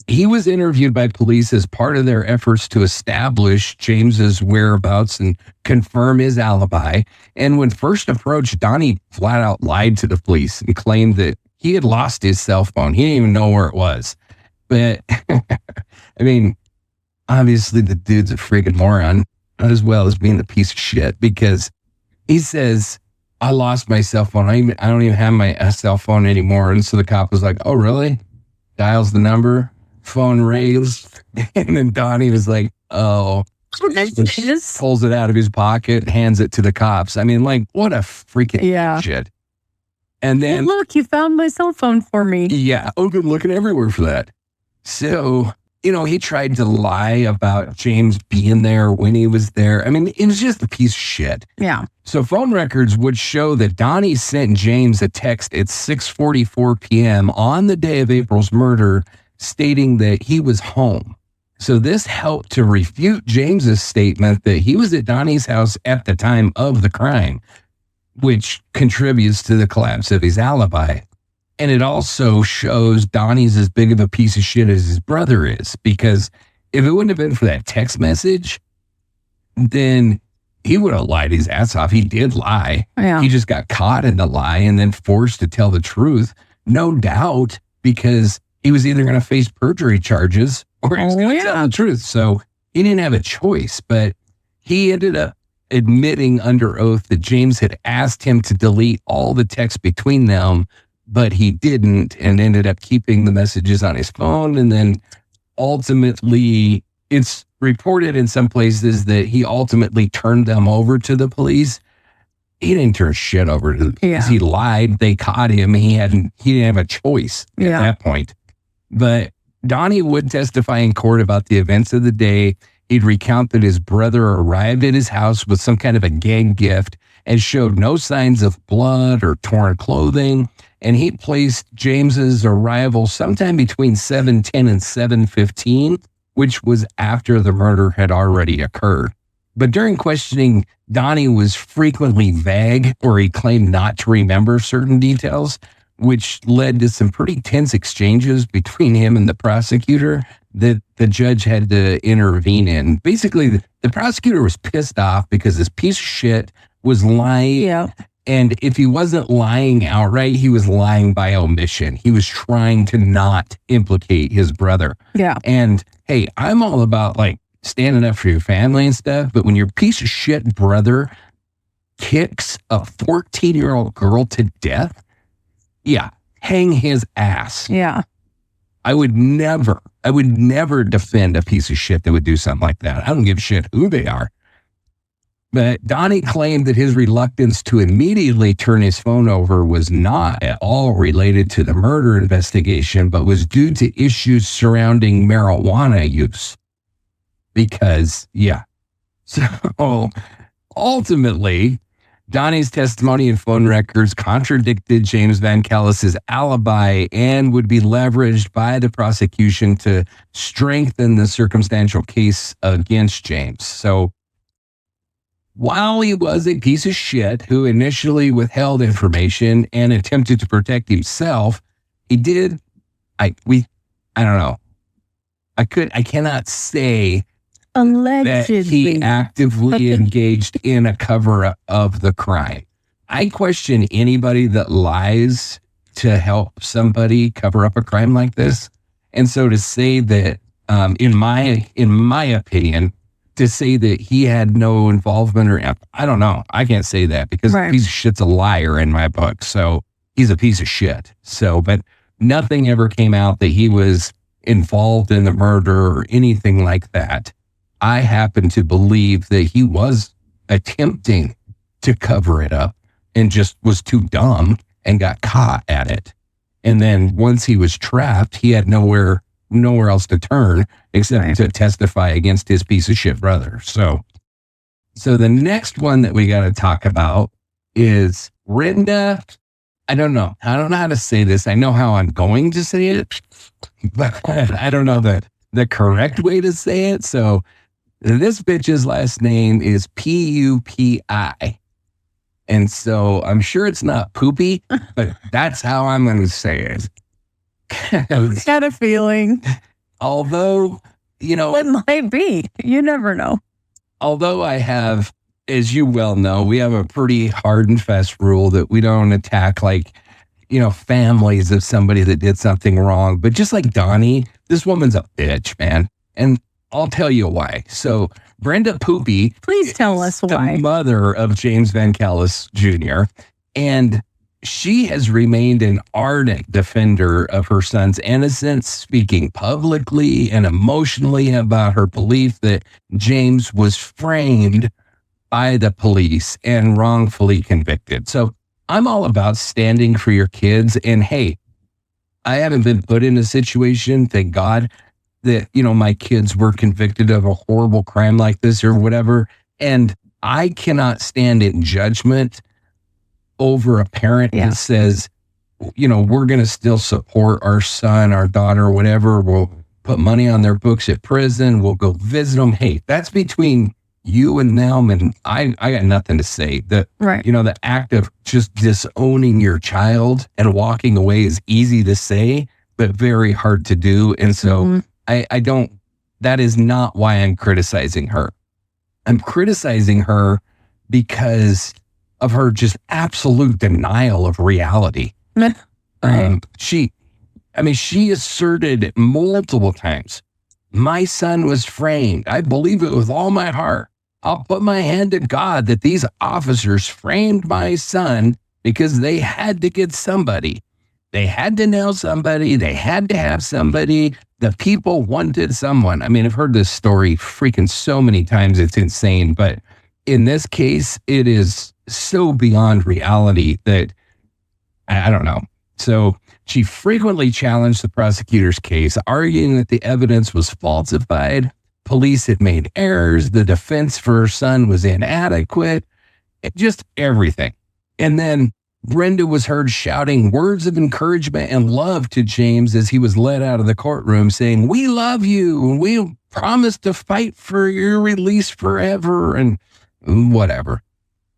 he was interviewed by police as part of their efforts to establish James's whereabouts and confirm his alibi. And when first approached, Donnie flat out lied to the police and claimed that he had lost his cell phone. He didn't even know where it was. But I mean, obviously the dude's a freaking moron, as well as being a piece of shit, because he says, I lost my cell phone. I don't even have my cell phone anymore. And so the cop was like, oh, really? Dials the number, phone rings. And then Donnie was like, oh, pulls it out of his pocket, hands it to the cops. I mean, like, what a freaking shit. And then, hey, look, you found my cell phone for me. Yeah. Oh, good, looking everywhere for that. So, he tried to lie about James being there when he was there. I mean, it was just a piece of shit. Yeah. So phone records would show that Donnie sent James a text at 6:44 p.m. on the day of April's murder, stating that he was home. So this helped to refute James's statement that he was at Donnie's house at the time of the crime, which contributes to the collapse of his alibi. And it also shows Donnie's as big of a piece of shit as his brother is, because if it wouldn't have been for that text message, then he would have lied his ass off. He did lie. Yeah. He just got caught in the lie and then forced to tell the truth, no doubt, because he was either going to face perjury charges or he was going to tell the truth. So he didn't have a choice, but he ended up admitting under oath that James had asked him to delete all the text between them, but he didn't and ended up keeping the messages on his phone. And then ultimately, it's reported in some places that he ultimately turned them over to the police. He didn't turn shit over to the police. He lied. They caught him. He didn't have a choice at that point. But Donnie would testify in court about the events of the day. He'd recount that his brother arrived at his house with some kind of a gang gift and showed no signs of blood or torn clothing. And he placed James's arrival sometime between 7:10 and 7:15, which was after the murder had already occurred. But during questioning, Donnie was frequently vague, or he claimed not to remember certain details, which led to some pretty tense exchanges between him and the prosecutor that the judge had to intervene in. Basically, the prosecutor was pissed off because this piece of shit was lying. Yeah. And if he wasn't lying outright, he was lying by omission. He was trying to not implicate his brother. Yeah. And hey, I'm all about like standing up for your family and stuff, but when your piece of shit brother kicks a 14-year-old girl to death, yeah, hang his ass. Yeah. I would never defend a piece of shit that would do something like that. I don't give a shit who they are. But Donnie claimed that his reluctance to immediately turn his phone over was not at all related to the murder investigation, but was due to issues surrounding marijuana use. Because, yeah. So ultimately, Donnie's testimony and phone records contradicted James Van Callis's alibi and would be leveraged by the prosecution to strengthen the circumstantial case against James. So while he was a piece of shit who initially withheld information and attempted to protect himself, he did, I don't know. I cannot say allegedly that he actively engaged in a cover-up of the crime. I question anybody that lies to help somebody cover up a crime like this. And so to say that, in my opinion, to say that he had no involvement or, I don't know. I can't say that because a piece of shit's a liar in my book. So he's a piece of shit. So, but nothing ever came out that he was involved in the murder or anything like that. I happen to believe that he was attempting to cover it up and just was too dumb and got caught at it. And then once he was trapped, he had nowhere else to turn except to testify against his piece of shit brother. So the next one that we got to talk about is Brenda. I don't know how to say this. I know how I'm going to say it, but I don't know the correct way to say it. So this bitch's last name is Pupi. And so I'm sure it's not poopy, but that's how I'm going to say it. Got a feeling. Although, it might be. You never know. Although I have, as you well know, we have a pretty hard and fast rule that we don't attack families of somebody that did something wrong. But just like Donnie, this woman's a bitch, man. And I'll tell you why. So Brenda Pupi. Please tell us why. The mother of James Van Callis Jr. And she has remained an ardent defender of her son's innocence, speaking publicly and emotionally about her belief that James was framed by the police and wrongfully convicted. So I'm all about standing for your kids. And hey, I haven't been put in a situation, thank God, that, my kids were convicted of a horrible crime like this or whatever. And I cannot stand in judgment over a parent that says, we're going to still support our son, our daughter, whatever. We'll put money on their books at prison. We'll go visit them. Hey, that's between you and them. And I got nothing to say. The act of just disowning your child and walking away is easy to say, but very hard to do. And so that is not why I'm criticizing her. I'm criticizing her because of her just absolute denial of reality. She asserted multiple times, my son was framed. I believe it with all my heart. I'll put my hand to God that these officers framed my son because they had to get somebody. They had to nail somebody. They had to have somebody. The people wanted someone. I mean, I've heard this story freaking so many times. It's insane. But in this case, it is so beyond reality that I don't know. So she frequently challenged the prosecutor's case, arguing that the evidence was falsified. Police had made errors. The defense for her son was inadequate. Just everything. And then Brenda was heard shouting words of encouragement and love to James as he was led out of the courtroom, saying, "We love you, and we promise to fight for your release forever," and whatever.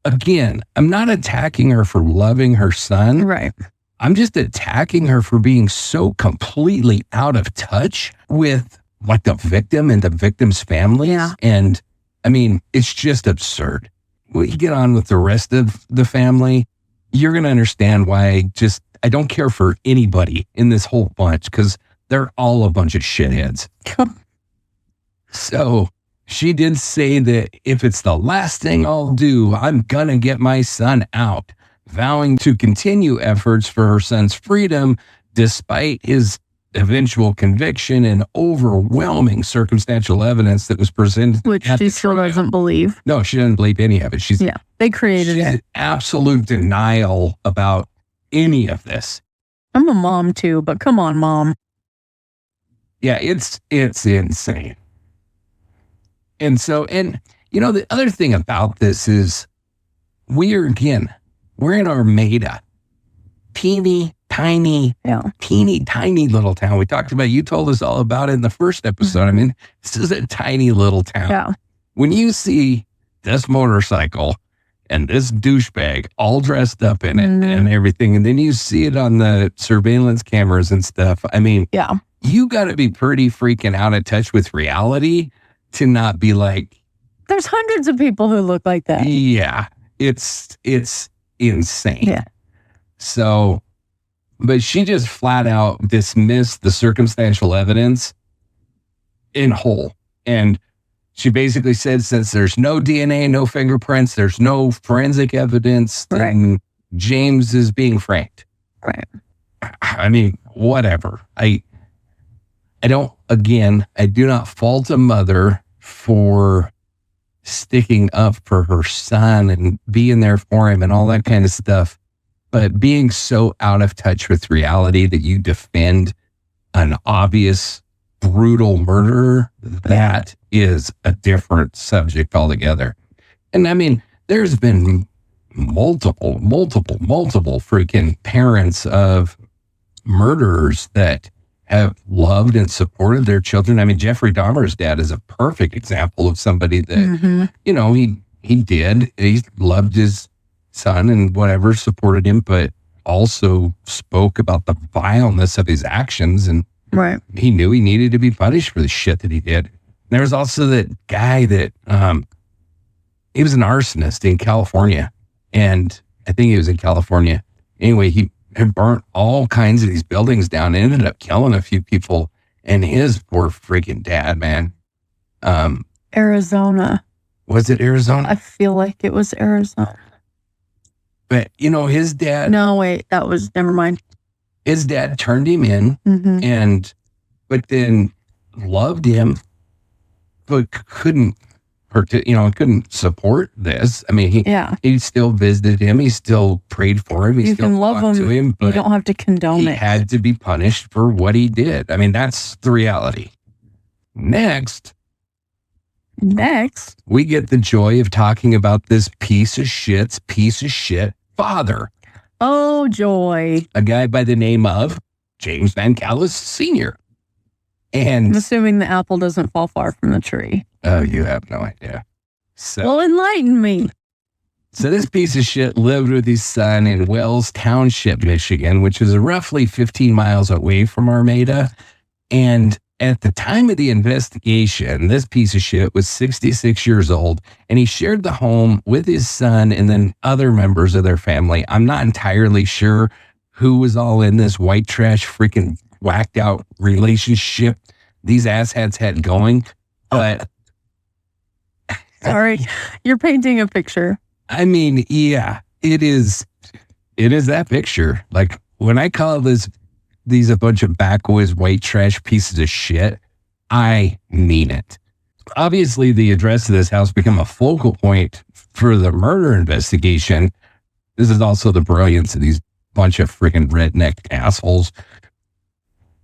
Again, I'm not attacking her for loving her son. Right. I'm just attacking her for being so completely out of touch with like the victim and the victim's family. Yeah. And I mean, it's just absurd. When you get on with the rest of the family, you're going to understand why I don't care for anybody in this whole bunch because they're all a bunch of shitheads. So she did say that if it's the last thing I'll do, I'm going to get my son out, vowing to continue efforts for her son's freedom despite his eventual conviction and overwhelming circumstantial evidence that was presented. Which she still doesn't believe. No, she doesn't believe any of it. They created it. Absolute denial about any of this. I'm a mom too, but come on, Mom. Yeah, it's insane. And so, the other thing about this is we're in Armada. Teeny tiny little town. We talked about, you told us all about it in the first episode. I mean, this is a tiny little town. Yeah. When you see this motorcycle and this douchebag all dressed up in it and everything, and then you see it on the surveillance cameras and stuff, I mean, you got to be pretty freaking out of touch with reality to not be like, there's hundreds of people who look like that. Yeah, it's insane. Yeah. So, but she just flat out dismissed the circumstantial evidence in whole. And she basically said, since there's no DNA, no fingerprints, there's no forensic evidence, then James is being framed. Right. I mean, whatever. I do not fault a mother for sticking up for her son and being there for him and all that kind of stuff. But being so out of touch with reality that you defend an obvious, brutal murderer, that is a different subject altogether. And I mean, there's been multiple freaking parents of murderers that have loved and supported their children. I mean, Jeffrey Dahmer's dad is a perfect example of somebody that, he loved his son and whatever, supported him, but also spoke about the vileness of his actions. And he knew he needed to be punished for the shit that he did. There was also that guy that, he was an arsonist in California. And I think he was in California. Anyway, he had burnt all kinds of these buildings down and ended up killing a few people. And his poor freaking dad, man. Arizona. Was it Arizona? I feel like it was Arizona. But, his dad... No, wait, never mind. His dad turned him in, but then loved him, but couldn't support this. I mean, he still visited him. He still prayed for him. He still can love him. But you don't have to condone it. He had to be punished for what he did. I mean, that's the reality. Next, we get the joy of talking about this piece of shit father. Oh, joy. A guy by the name of James Van Callis Sr. And I'm assuming the apple doesn't fall far from the tree. Oh, you have no idea. So, well, enlighten me. So this piece of shit lived with his son in Wells Township, Michigan, which is roughly 15 miles away from Armada. And at the time of the investigation, this piece of shit was 66 years old, and he shared the home with his son and then other members of their family. I'm not entirely sure who was all in this white trash freaking whacked out relationship these asshats had going, but Sorry, you're painting a picture. I mean, yeah, it is that picture. Like when I call these a bunch of backwoods white trash pieces of shit, I mean it. Obviously, the address of this house became a focal point for the murder investigation. This is also the brilliance of these bunch of freaking redneck assholes.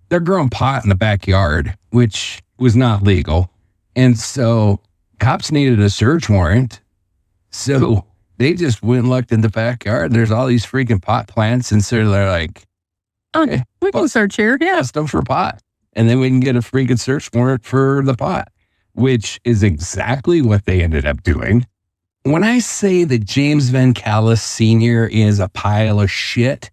They're growing pot in the backyard, which was not legal. And so cops needed a search warrant. So they just went and looked in the backyard. There's all these freaking pot plants. And so they're like, okay, we can search here. Yeah. Bust them for pot. And then we can get a freaking search warrant for the pot, which is exactly what they ended up doing. When I say that James Van Callis Sr. is a pile of shit,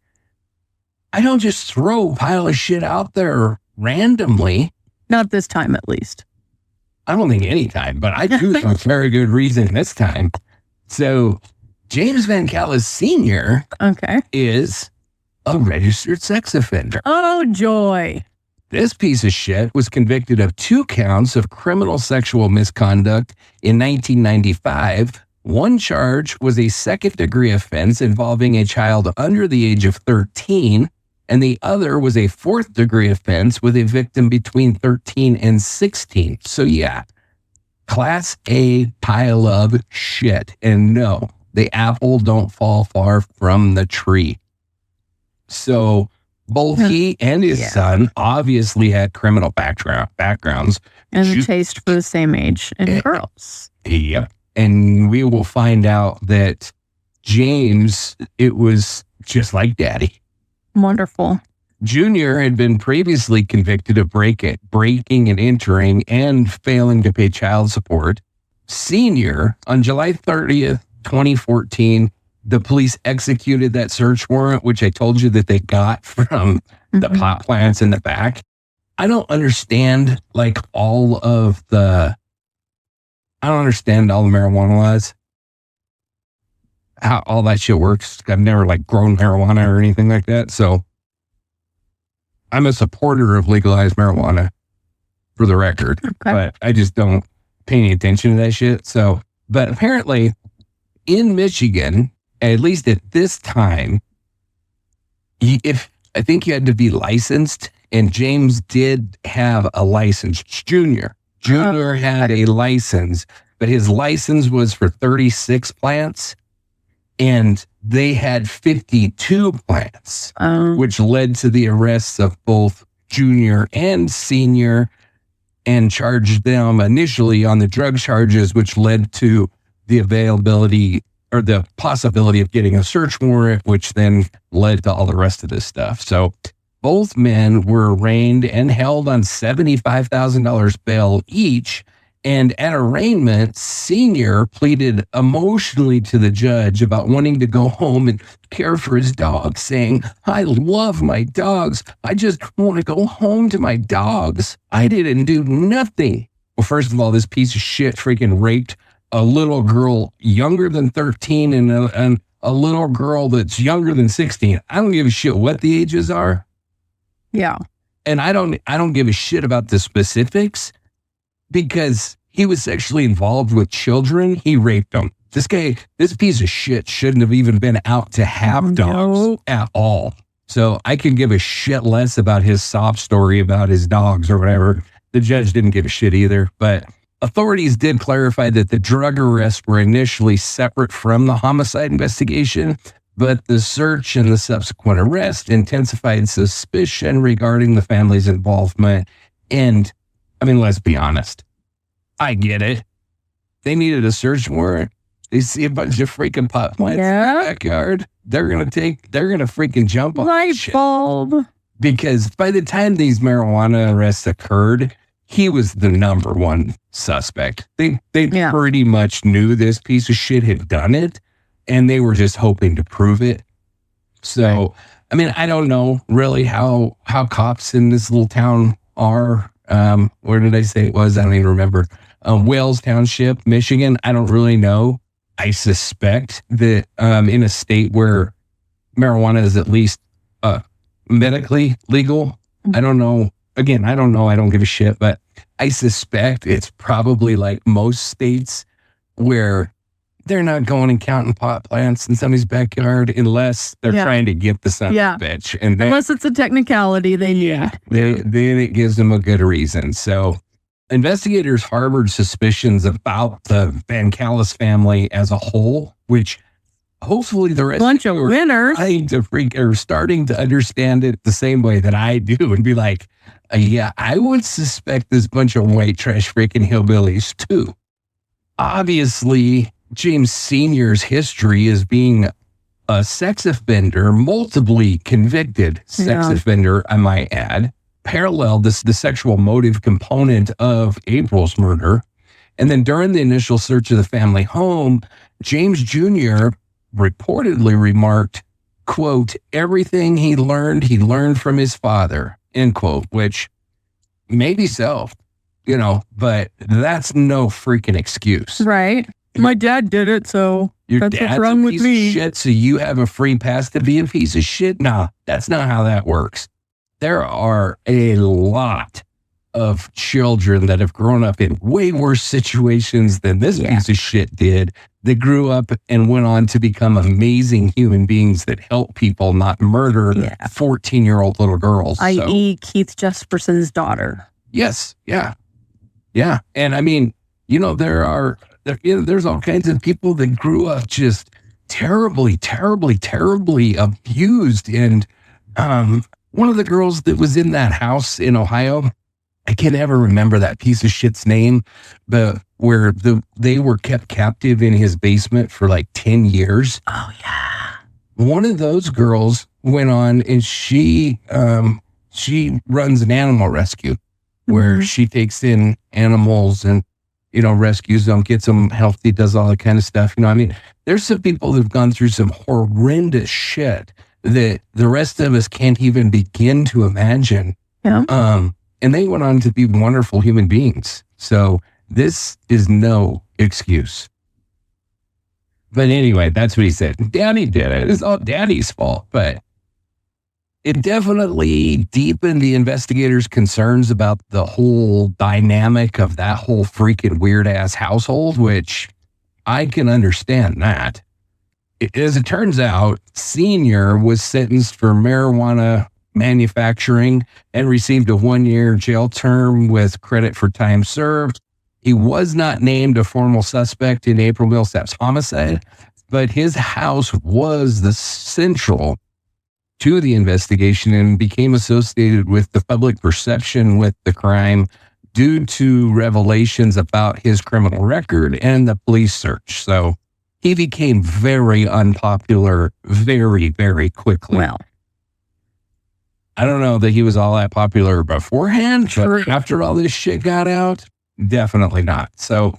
I don't just throw a pile of shit out there randomly. Not this time, at least. I don't think any time, but I do for a very good reason this time. So James Van Callis Sr. is a registered sex offender. Oh, joy. This piece of shit was convicted of 2 counts of criminal sexual misconduct in 1995. One charge was a second-degree offense involving a child under the age of 13, and the other was a fourth-degree offense with a victim between 13 and 16. So yeah, Class A pile of shit. And no, the apple don't fall far from the tree. So both he and his son obviously had criminal backgrounds. And a taste for the same age in girls. Yep. And we will find out that James, it was just like Daddy. Wonderful. Junior had been previously convicted of breaking and entering and failing to pay child support. Senior, on July 30th, 2014, the police executed that search warrant, which I told you that they got from the pot plants in the back. I don't understand all the marijuana laws, how all that shit works. I've never grown marijuana or anything like that. So I'm a supporter of legalized marijuana for the record, but I just don't pay any attention to that shit. So, but apparently in Michigan, at least at this time, I think you had to be licensed, and James did have a license. Junior had a license, but his license was for 36 plants, and they had 52 plants, which led to the arrests of both Junior and Senior, and charged them initially on the drug charges, which led to the availability or the possibility of getting a search warrant, which then led to all the rest of this stuff. So both men were arraigned and held on $75,000 bail each. And at arraignment, Senior pleaded emotionally to the judge about wanting to go home and care for his dog, saying, "I love my dogs. I just want to go home to my dogs. I didn't do nothing." Well, first of all, this piece of shit freaking raped a little girl younger than 13 and a little girl that's younger than 16. I don't give a shit what the ages are. Yeah. And I don't give a shit about the specifics, because he was sexually involved with children. He raped them. This piece of shit shouldn't have even been out to have dogs at all. So I could give a shit less about his sob story about his dogs or whatever. The judge didn't give a shit either, but authorities did clarify that the drug arrests were initially separate from the homicide investigation, but the search and the subsequent arrest intensified suspicion regarding the family's involvement. And I mean, let's be honest. I get it. They needed a search warrant. They see a bunch of freaking pot plants in the backyard. They're going to freaking jump on light bulb. Because by the time these marijuana arrests occurred, he was the number one suspect. They pretty much knew this piece of shit had done it, and they were just hoping to prove it. So, I mean, I don't know really how cops in this little town are. Where did I say it was? I don't even remember. Wales Township, Michigan. I don't really know. I suspect that in a state where marijuana is at least medically legal, I don't know. Again, I don't give a shit, but I suspect it's probably like most states where they're not going and counting pot plants in somebody's backyard unless they're trying to get the son of a bitch. And then, unless it's a technicality, then it gives them a good reason. So investigators harbored suspicions about the Van Callis family as a whole, which hopefully the rest bunch of winners are starting to understand it the same way that I do and be like, yeah, I would suspect this bunch of white trash freaking hillbillies too. Obviously, James Sr.'s history as being a sex offender, multiply convicted sex offender, I might add, paralleled the sexual motive component of April's murder. And then during the initial search of the family home, James Jr. reportedly remarked, quote, everything he learned from his father, end quote, which may be so, but that's no freaking excuse. Right. My dad did it, so that's what's wrong with me. Shit, so you have a free pass to be a piece of shit? Nah, that's not how that works. There are a lot of children that have grown up in way worse situations than this piece of shit did, that grew up and went on to become amazing human beings that help people, not murder 14-year-old little girls. I.e. Keith Jesperson's daughter. Yes. Yeah. Yeah. And I mean, there's all kinds of people that grew up just terribly, terribly, terribly abused. And one of the girls that was in that house in Ohio, I can't ever remember that piece of shit's name, but where they were kept captive in his basement for like 10 years. Oh, yeah. One of those girls went on and she runs an animal rescue where she takes in animals and, rescues them, gets them healthy, does all that kind of stuff. I mean, there's some people who've gone through some horrendous shit that the rest of us can't even begin to imagine. Yeah. And they went on to be wonderful human beings. So this is no excuse. But anyway, that's what he said. Daddy did it. It's all Daddy's fault. But it definitely deepened the investigators' concerns about the whole dynamic of that whole freaking weird-ass household, which I can understand that. As it turns out, Senior was sentenced for marijuana manufacturing and received a 1-year jail term with credit for time served. He was not named a formal suspect in April Millsap's homicide, but his house was the central to the investigation and became associated with the public perception with the crime due to revelations about his criminal record and the police search. So he became very unpopular very, very quickly. Well, I don't know that he was all that popular beforehand, but after all this shit got out, definitely not. So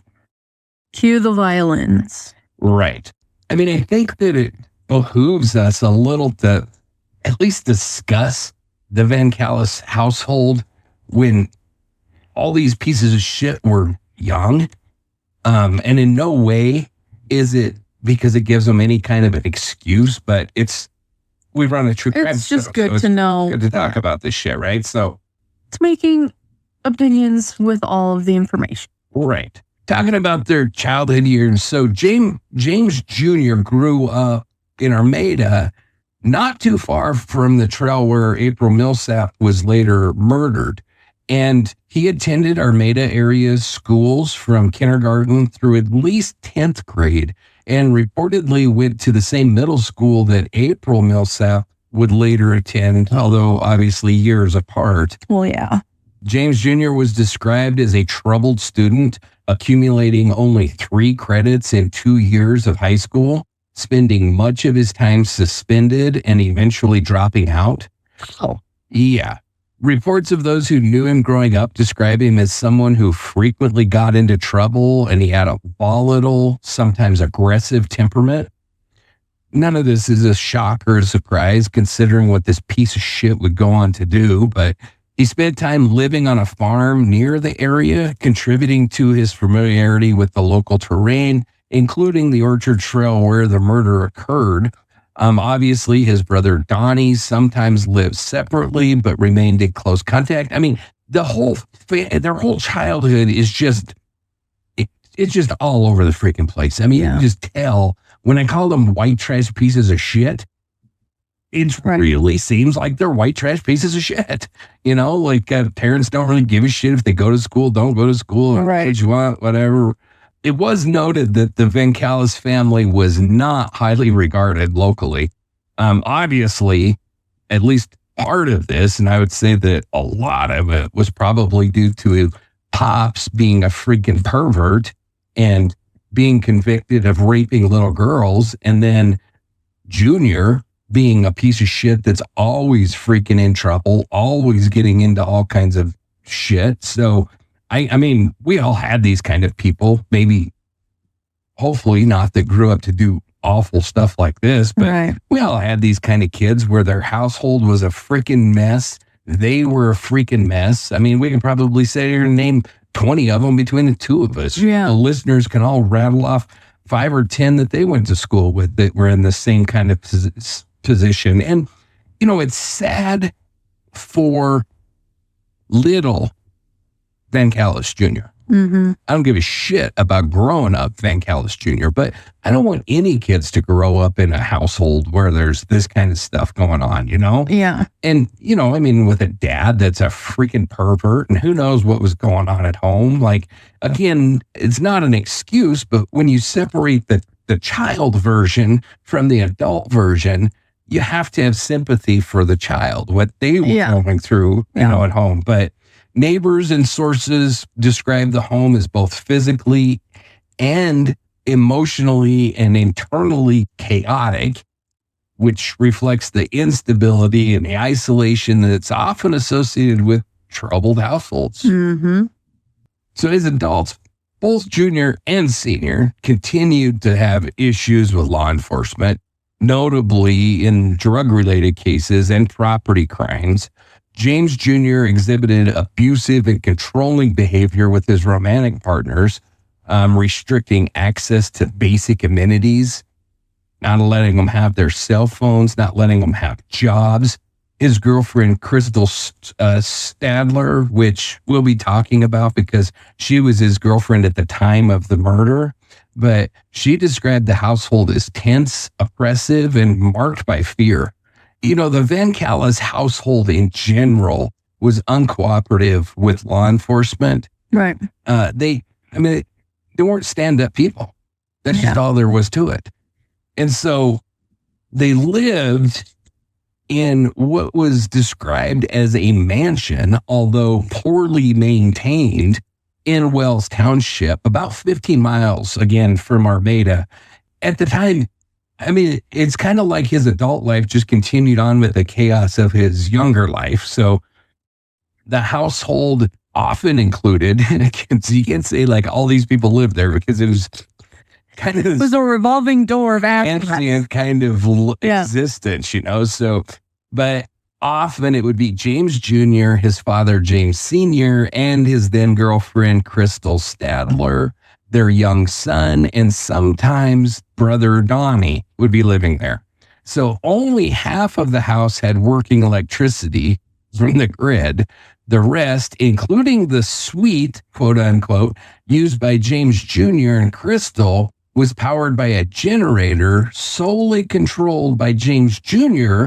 cue the violins. Right. I mean, I think that it behooves us a little to at least discuss the Van Callis household when all these pieces of shit were young. And in no way is it because it gives them any kind of an excuse, but we run a true crime. It's just good to know. Good to talk about this shit, right? So it's making opinions with all of the information. Right. Talking about their childhood years. So James Jr. grew up in Armada, not too far from the trail where April Millsap was later murdered. And he attended Armada area schools from kindergarten through at least 10th grade and reportedly went to the same middle school that April Millsap would later attend, although obviously years apart. Well, yeah. James Jr. was described as a troubled student, accumulating only 3 credits in 2 years of high school, spending much of his time suspended and eventually dropping out. Oh. Yeah. Reports of those who knew him growing up describe him as someone who frequently got into trouble, and he had a volatile, sometimes aggressive temperament. None of this is a shock or a surprise considering what this piece of shit would go on to do, but he spent time living on a farm near the area, contributing to his familiarity with the local terrain, including the Orchard Trail where the murder occurred. Obviously, his brother Donnie sometimes lived separately, but remained in close contact. I mean, their whole childhood is just it's just all over the freaking place. I mean, you Yeah. can just tell when I call them white trash pieces of shit. It really seems like they're white trash pieces of shit. You know, like parents don't really give a shit if they go to school, don't go to school, Right. what you want, whatever. It was noted that the Vancalis family was not highly regarded locally. Obviously, at least part of this, and I would say that a lot of it was probably due to Pops being a freaking pervert and being convicted of raping little girls, and then Junior being a piece of shit that's always freaking in trouble, always getting into all kinds of shit. So, I mean, we all had these kind of people, maybe, hopefully not that grew up to do awful stuff like this, but we all had these kind of kids where their household was a freaking mess. They were a freaking mess. I mean, we can probably say here and name 20 of them between the two of us. Yeah. The listeners can all rattle off 5 or 10 that they went to school with that were in the same kind of position. And, you know, it's sad for little Vancalis Jr. Mm-hmm. I don't give a shit about growing up Vancalis Jr., but I don't want any kids to grow up in a household where there's this kind of stuff going on, you know? Yeah. And, you know, I mean, with a dad that's a freaking pervert and who knows what was going on at home. Like, again, it's not an excuse, but when you separate the child version from the adult version, you have to have sympathy for the child, what they were going through, you know, at home. But neighbors and sources describe the home as both physically and emotionally and internally chaotic, which reflects the instability and the isolation that's often associated with troubled households. Mm-hmm. So as adults, both Junior and Senior continued to have issues with law enforcement, notably in drug-related cases and property crimes. James Jr. exhibited abusive and controlling behavior with his romantic partners, restricting access to basic amenities, not letting them have their cell phones, not letting them have jobs. His girlfriend, Crystal Stadler, which we'll be talking about because she was his girlfriend at the time of the murder, but she described the household as tense, oppressive, and marked by fear. You know, the Vancalis household in general was uncooperative with law enforcement. Right. They weren't stand-up people. That's just all there was to it. And so they lived in what was described as a mansion, although poorly maintained, in Wells Township, about 15 miles, again, from Armada. At the time, I mean, it's kind of like his adult life just continued on with the chaos of his younger life. So the household often included, you can't say like all these people lived there because it was kind of... It was a revolving door of transient kind of existence, you know? So, but often it would be James Jr., his father, James Sr., and his then girlfriend, Crystal Stadler, their young son, and sometimes brother Donnie would be living there. So only half of the house had working electricity from the grid. The rest, including the suite, quote unquote, used by James Jr. and Crystal, was powered by a generator solely controlled by James Jr.,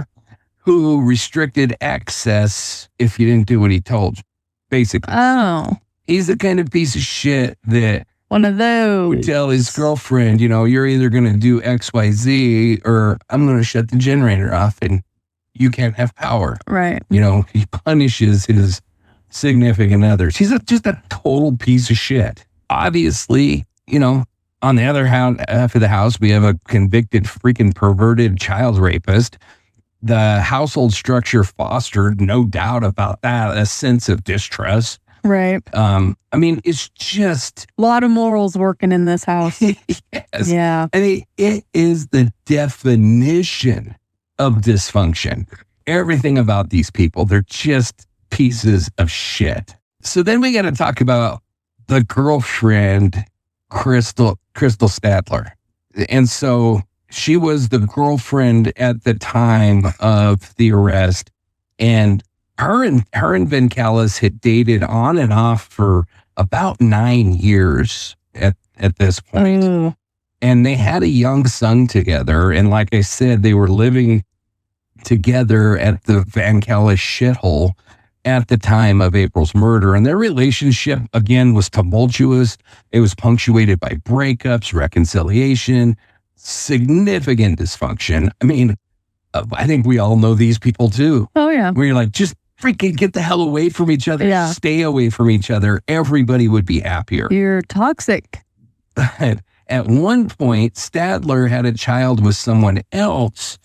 who restricted access if you didn't do what he told you, basically. Oh. He's the kind of piece of shit that one of those would tell his girlfriend, you know, you're either going to do X, Y, Z, or I'm going to shut the generator off and you can't have power. Right. You know, he punishes his significant others. He's just a total piece of shit. Obviously, you know, on the other half of the house, we have a convicted freaking perverted child rapist. The household structure fostered, no doubt about that, a sense of distrust. Right. I mean, it's just a lot of morals working in this house. Yes. Yeah. I mean, it is the definition of dysfunction. Everything about these people, they're just pieces of shit. So then we got to talk about the girlfriend, Crystal Stadler. And so she was the girlfriend at the time of the arrest, and her and Vancalis had dated on and off for about 9 years at at this point. Oh, And they had a young son together. And like I said, they were living together at the Van Callis shithole at the time of April's murder. And their relationship, again, was tumultuous. It was punctuated by breakups, reconciliation, significant dysfunction. I mean, I think we all know these people too. oh yeah. Where you're like, just freaking get the hell away from each other. Yeah. Stay away from each other. Everybody would be happier. You're toxic. At one point, Stadler had a child with someone else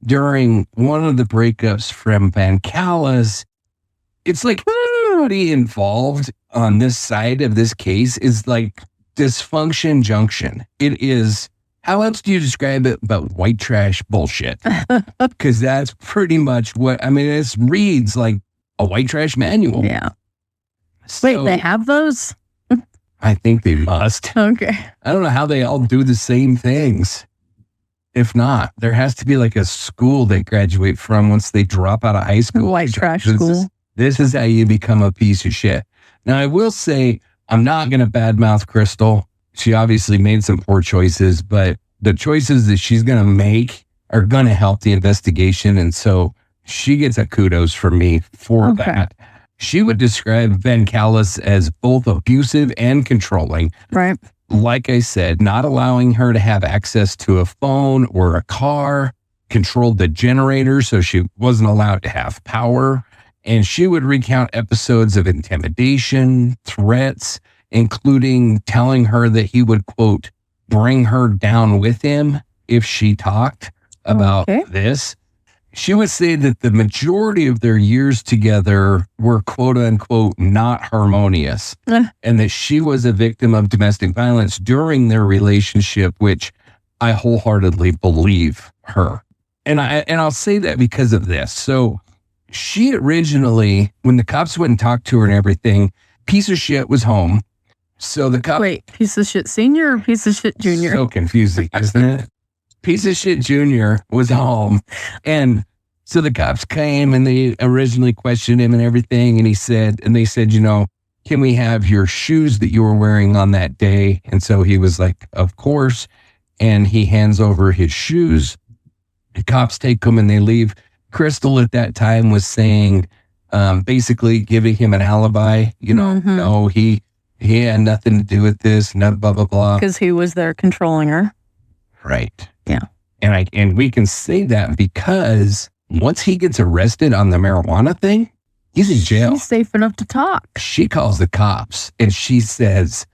during one of the breakups from Van Callis. It's like everybody involved on this side of this case is like dysfunction junction. It is, how else do you describe it but white trash bullshit? Because that's pretty much what, I mean, it reads like a white trash manual. Yeah. So, Wait, they have those? I think they must. Okay. I don't know how they all do the same things. If not, there has to be like a school they graduate from once they drop out of high school. White trash school. This is how you become a piece of shit. Now, I will say, I'm not going to badmouth Crystal. She obviously made some poor choices, but the choices that she's going to make are going to help the investigation. And so she gets a kudos from me for that. She would describe Van Callis as both abusive and controlling. Right. Like I said, not allowing her to have access to a phone or a car, controlled the generator so she wasn't allowed to have power. And she would recount episodes of intimidation, threats, including telling her that he would, quote, bring her down with him if she talked about this. She would say that the majority of their years together were, quote unquote, not harmonious, and that she was a victim of domestic violence during their relationship, which I wholeheartedly believe her. And I'll say that because of this. So she originally, when the cops went and talked to her and everything, piece of shit was home. So the cop. Wait, piece of shit senior or piece of shit junior? So confusing, isn't it? Piece of shit junior was home. And so the cops came and they originally questioned him and everything. And they said, you know, can we have your shoes that you were wearing on that day? And so he was like, of course. And he hands over his shoes. The cops take them and they leave. Crystal at that time was saying, basically giving him an alibi, you know, no, he had nothing to do with this, blah, blah, blah. Because he was there controlling her. Right. Yeah. And we can say that because once he gets arrested on the marijuana thing, he's in jail. He's safe enough to talk. She calls the cops and she says,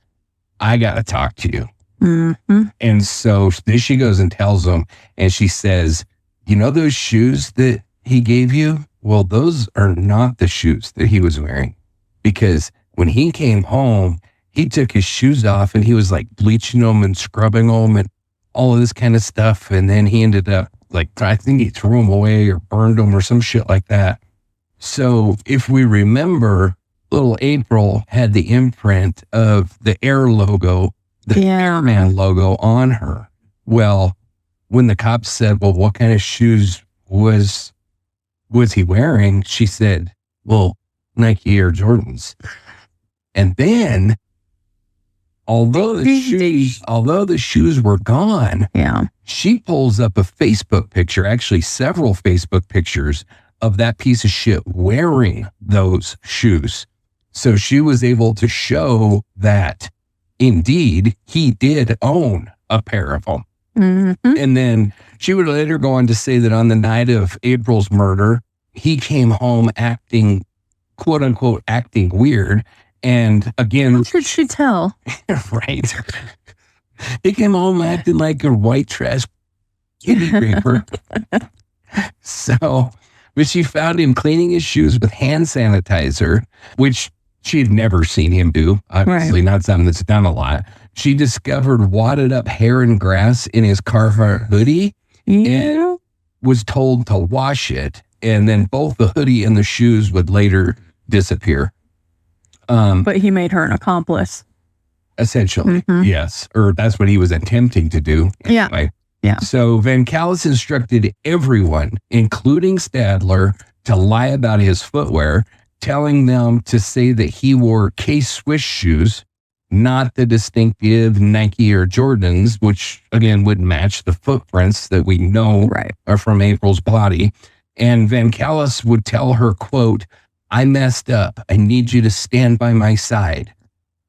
I got to talk to you. Mm-hmm. And so then she goes and tells them, and she says, you know those shoes that he gave you? Well, those are not the shoes that he was wearing, because when he came home, he took his shoes off and he was like bleaching them and scrubbing them and all of this kind of stuff. And then he ended up like, I think he threw them away or burned them or some shit like that. So if we remember, little April had the imprint of the Air logo, the Airman logo on her. Well, when the cops said, well, what kind of shoes was he wearing? She said, well, Nike Air Jordans. And then, although the shoes were gone, she pulls up a Facebook picture, actually several Facebook pictures of that piece of shit wearing those shoes. So she was able to show that indeed he did own a pair of them. Mm-hmm. And then she would later go on to say that on the night of April's murder, he came home acting, quote unquote, acting weird. And again, how could she tell? Right. He came home acting like a white trash kitty raper. So, but she found him cleaning his shoes with hand sanitizer, which she had never seen him do. Obviously, not something that's done a lot. She discovered wadded up hair and grass in his Carhartt hoodie and was told to wash it. And then both the hoodie and the shoes would later disappear. But he made her an accomplice. Essentially, yes. Or that's what he was attempting to do. Anyway. Yeah. So Van Callis instructed everyone, including Stadler, to lie about his footwear, telling them to say that he wore K-Swiss shoes not the distinctive Nike or Jordans, which again would match the footprints that we know are from April's body. And Van Callis would tell her, quote, "I messed up. I need you to stand by my side,"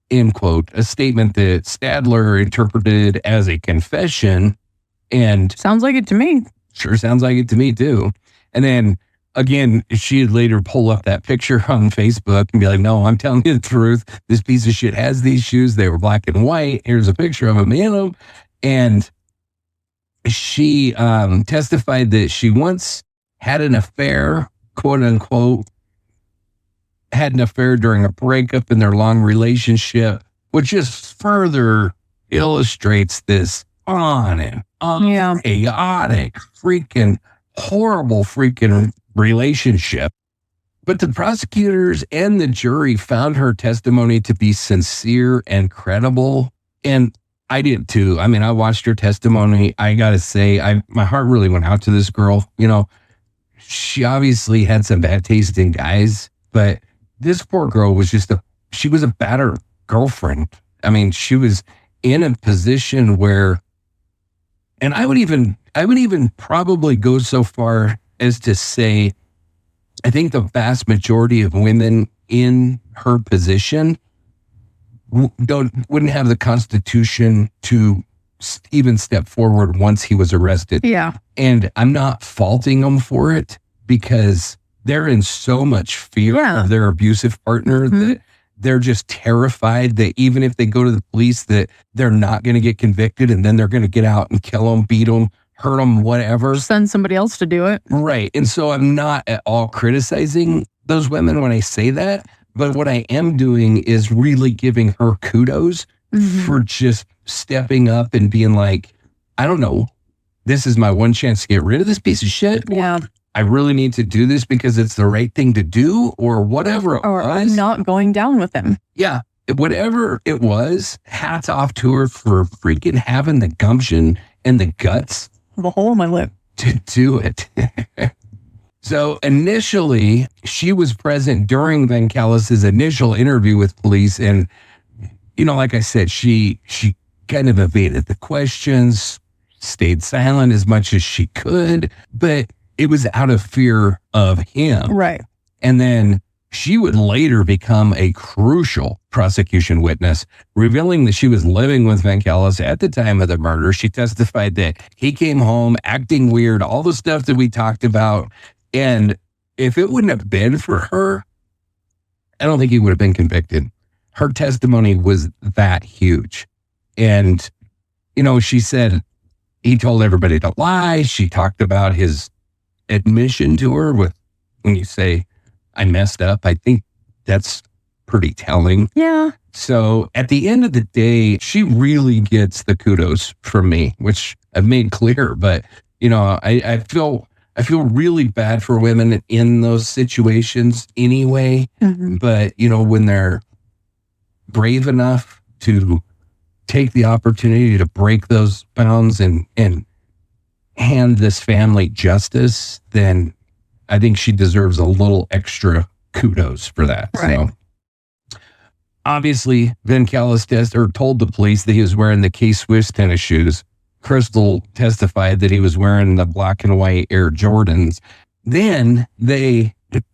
end quote. A statement that Stadler interpreted as a confession. And sounds like it to me. Sure sounds like it to me too. And then again, she'd later pull up that picture on Facebook and be like, "No, I'm telling you the truth. This piece of shit has these shoes. They were black and white. Here's a picture of them in them." And she testified that she once had an affair, quote unquote, had an affair during a breakup in their long relationship, which just further illustrates this on and on chaotic, freaking horrible freaking relationship. But the prosecutors and the jury found her testimony to be sincere and credible. And I did too. I mean, I watched her testimony. I got to say, my heart really went out to this girl. You know, she obviously had some bad taste in guys, but this poor girl was she was a better girlfriend. I mean, she was in a position where, and I would even probably go so far as to say, I think the vast majority of women in her position wouldn't have the constitution to even step forward once he was arrested. Yeah. And I'm not faulting them for it, because they're in so much fear of their abusive partner that they're just terrified that even if they go to the police, that they're not going to get convicted, and then they're going to get out and kill them, beat them, hurt them, whatever. Send somebody else to do it. Right. And so I'm not at all criticizing those women when I say that, but what I am doing is really giving her kudos for just stepping up and being like, I don't know, this is my one chance to get rid of this piece of shit. Yeah. I really need to do this because it's the right thing to do, or whatever it was. I'm not going down with him. Yeah. Whatever it was, hats off to her for freaking having the gumption and the guts. The hole in my lip. To do it. So initially, she was present during Van Callis's initial interview with police. And, you know, like I said, she kind of evaded the questions, stayed silent as much as she could, but it was out of fear of him. Right. And then she would later become a crucial prosecution witness, revealing that she was living with Van Callis at the time of the murder. She testified that he came home acting weird, all the stuff that we talked about. And if it wouldn't have been for her, I don't think he would have been convicted. Her testimony was that huge. And, you know, she said he told everybody to lie. She talked about his admission to her with, when you say, "I messed up," I think that's pretty telling. Yeah. So at the end of the day, she really gets the kudos from me, which I've made clear. But, you know, I feel really bad for women in those situations anyway. But, you know, when they're brave enough to take the opportunity to break those bounds and hand this family justice, then I think she deserves a little extra kudos for that. Right. So obviously, Van Callis told the police that he was wearing the K-Swiss tennis shoes. Crystal testified that he was wearing the black and white Air Jordans. Then I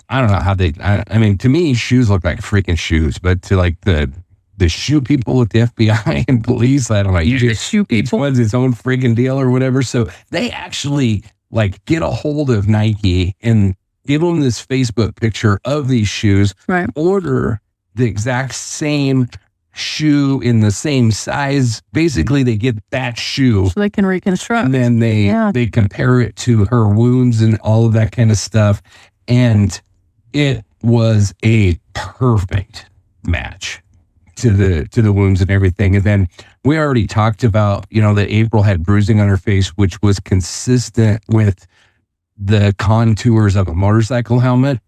don't know how I mean, to me, shoes look like freaking shoes, but to like the shoe people at the FBI and police, I don't know. Each one's its own freaking deal or whatever. So they actually like get a hold of Nike and give them this Facebook picture of these shoes, order the exact same shoe in the same size. Basically, they get that shoe. So they can reconstruct. And then they compare it to her wounds and all of that kind of stuff. And it was a perfect match to the wounds and everything. And then we already talked about, you know, that April had bruising on her face, which was consistent with the contours of a motorcycle helmet.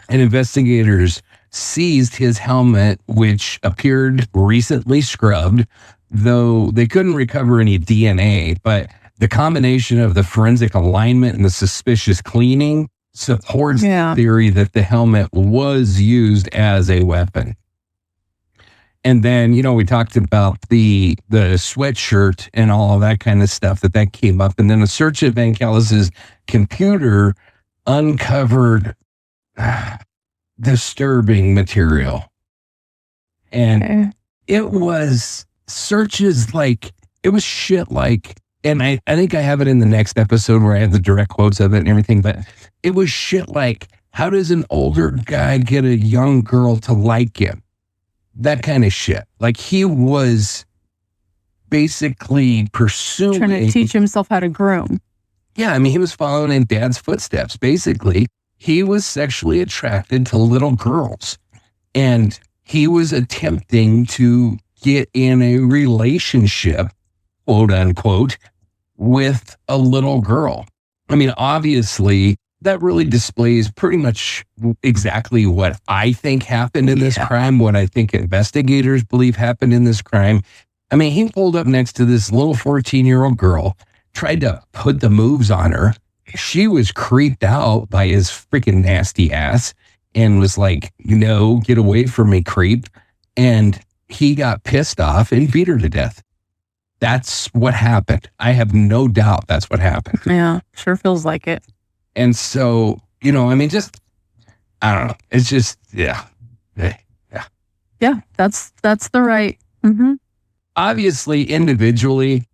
And investigators seized his helmet, which appeared recently scrubbed, though they couldn't recover any DNA. But the combination of the forensic alignment and the suspicious cleaning supports the theory that the helmet was used as a weapon. And then, we talked about the sweatshirt and all of that kind of stuff that came up. And then a search of Van Callis's computer uncovered disturbing material. And it was searches it was shit and I think I have it in the next episode where I have the direct quotes of it and everything, but it was shit how does an older guy get a young girl to like him? That kind of shit. He was basically pursuing... Trying to teach himself how to groom. Yeah, I mean, he was following in dad's footsteps. Basically, he was sexually attracted to little girls. And he was attempting to get in a relationship, quote unquote, with a little girl. I mean, obviously, that really displays pretty much exactly what I think happened in this crime, what I think investigators believe happened in this crime. I mean, he pulled up next to this little 14-year-old girl, tried to put the moves on her. She was creeped out by his freaking nasty ass and was like, get away from me, creep. And he got pissed off and beat her to death. That's what happened. I have no doubt that's what happened. Yeah, sure feels like it. And so, I mean, I don't know. It's just, yeah. Yeah, that's the right. Mm-hmm. Obviously, individually,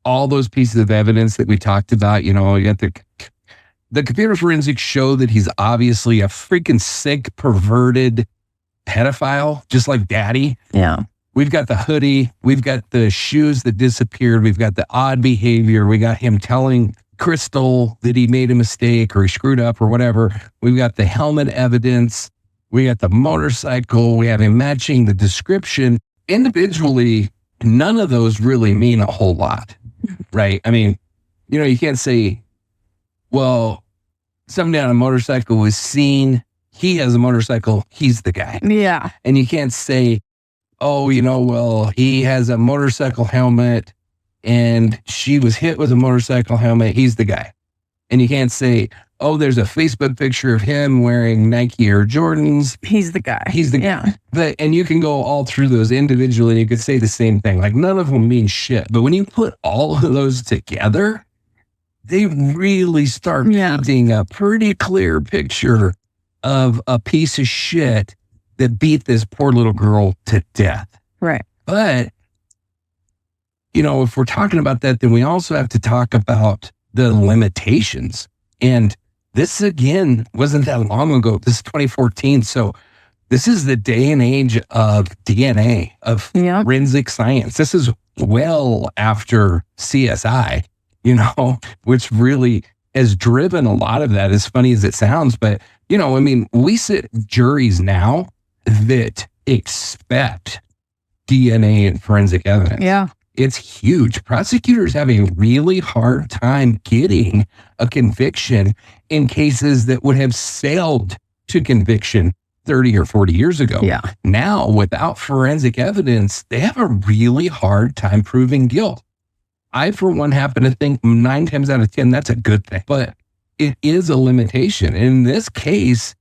all those pieces of evidence that we talked about, you got the computer forensics show that he's obviously a freaking sick, perverted pedophile, just like daddy. Yeah. We've got the hoodie. We've got the shoes that disappeared. We've got the odd behavior. We got him telling Crystal that he made a mistake or he screwed up or whatever. We've got the helmet evidence. We got the motorcycle. We have him matching the description. Individually, none of those really mean a whole lot, right? I mean, you can't say, well, somebody on a motorcycle was seen. He has a motorcycle. He's the guy. Yeah. And you can't say, oh, well, he has a motorcycle helmet and she was hit with a motorcycle helmet. He's the guy. And you can't say, oh, there's a Facebook picture of him wearing Nike Air Jordans. He's the guy. He's the guy. And you can go all through those individually and you could say the same thing. None of them mean shit. But when you put all of those together, they really start painting a pretty clear picture of a piece of shit that beat this poor little girl to death. Right. But, if we're talking about that, then we also have to talk about the limitations. And this, again, wasn't that long ago. This is 2014. So this is the day and age of DNA, of forensic science. This is well after CSI, which really has driven a lot of that, as funny as it sounds. But, we sit juries now that expect DNA and forensic evidence. Yeah. It's huge. Prosecutors have a really hard time getting a conviction in cases that would have sailed to conviction 30 or 40 years ago. Yeah. Now, without forensic evidence, they have a really hard time proving guilt. I, for one, happen to think 9 times out of 10, that's a good thing. But it is a limitation. In this case,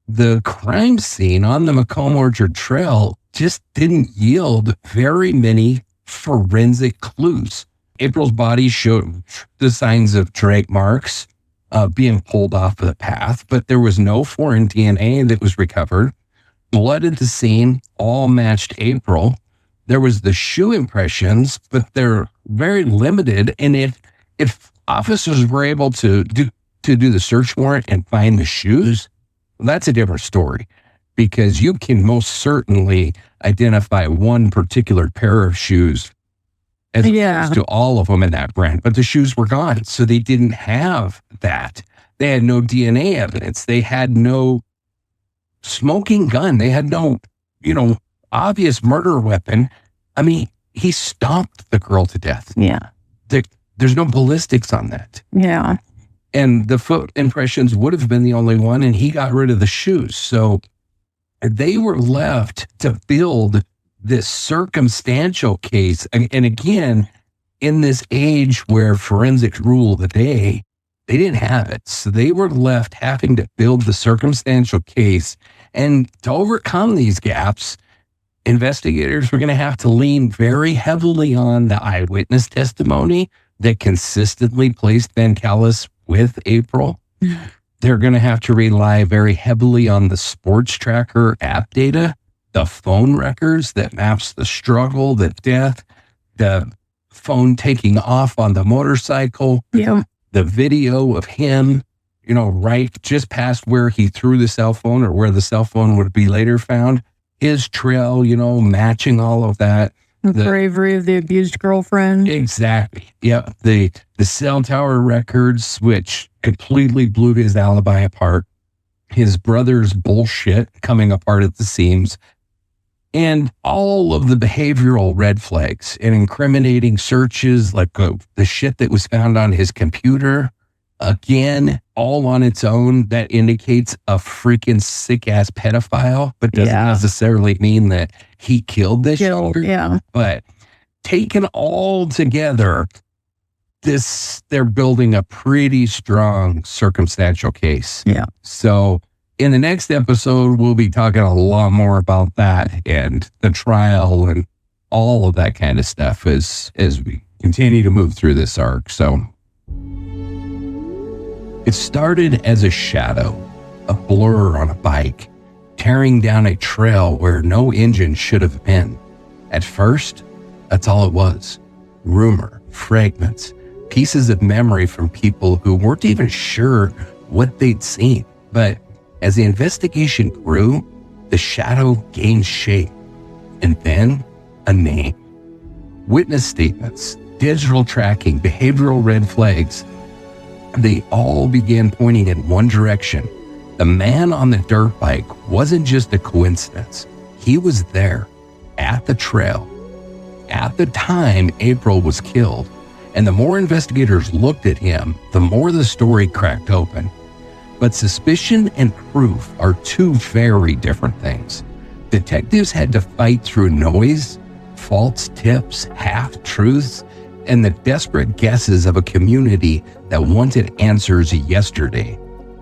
the crime scene on the Macomb Orchard Trail just didn't yield very many forensic clues. April's body showed the signs of drag marks being pulled off of the path, but there was no foreign DNA that was recovered. Blood at the scene all matched April. There was the shoe impressions, but they're very limited. And if officers were able to do the search warrant and find the shoes, that's a different story, because you can most certainly identify one particular pair of shoes as opposed to all of them in that brand. But the shoes were gone, so they didn't have that. They had no DNA evidence. They had no smoking gun. They had no, obvious murder weapon. I mean, he stomped the girl to death. Yeah. There's no ballistics on that. Yeah. And the foot impressions would have been the only one, and he got rid of the shoes. So they were left to build this circumstantial case. And again, in this age where forensics rule the day, they didn't have it. So they were left having to build the circumstantial case. And to overcome these gaps, Investigators were going to have to lean very heavily on the eyewitness testimony that consistently placed Van Callis with April. They're going to have to rely very heavily on the sports tracker app data, the phone records that maps the struggle, the death, the phone taking off on the motorcycle, Yeah. the video of him, right just past where he threw the cell phone or where the cell phone would be later found. His trail, matching all of that. The bravery of the abused girlfriend. Exactly. Yep. The cell tower records, which completely blew his alibi apart. His brother's bullshit coming apart at the seams. And all of the behavioral red flags and incriminating searches, like the shit that was found on his computer. Again, all on its own, that indicates a freaking sick-ass pedophile, but doesn't necessarily mean that he killed this shooter. Yeah. But taken all together, they're building a pretty strong circumstantial case. Yeah. So in the next episode, we'll be talking a lot more about that and the trial and all of that kind of stuff as we continue to move through this arc. So it started as a shadow, a blur on a bike, tearing down a trail where no engine should have been. At first, that's all it was. Rumor, fragments, pieces of memory from people who weren't even sure what they'd seen. But as the investigation grew, the shadow gained shape, and then a name. Witness statements, digital tracking, behavioral red flags, they all began pointing in one direction. The man on the dirt bike wasn't just a coincidence. He was there, at the trail, at the time April was killed. And the more investigators looked at him, the more the story cracked open. But suspicion and proof are two very different things. Detectives had to fight through noise, false tips, half-truths, and the desperate guesses of a community that wanted answers yesterday.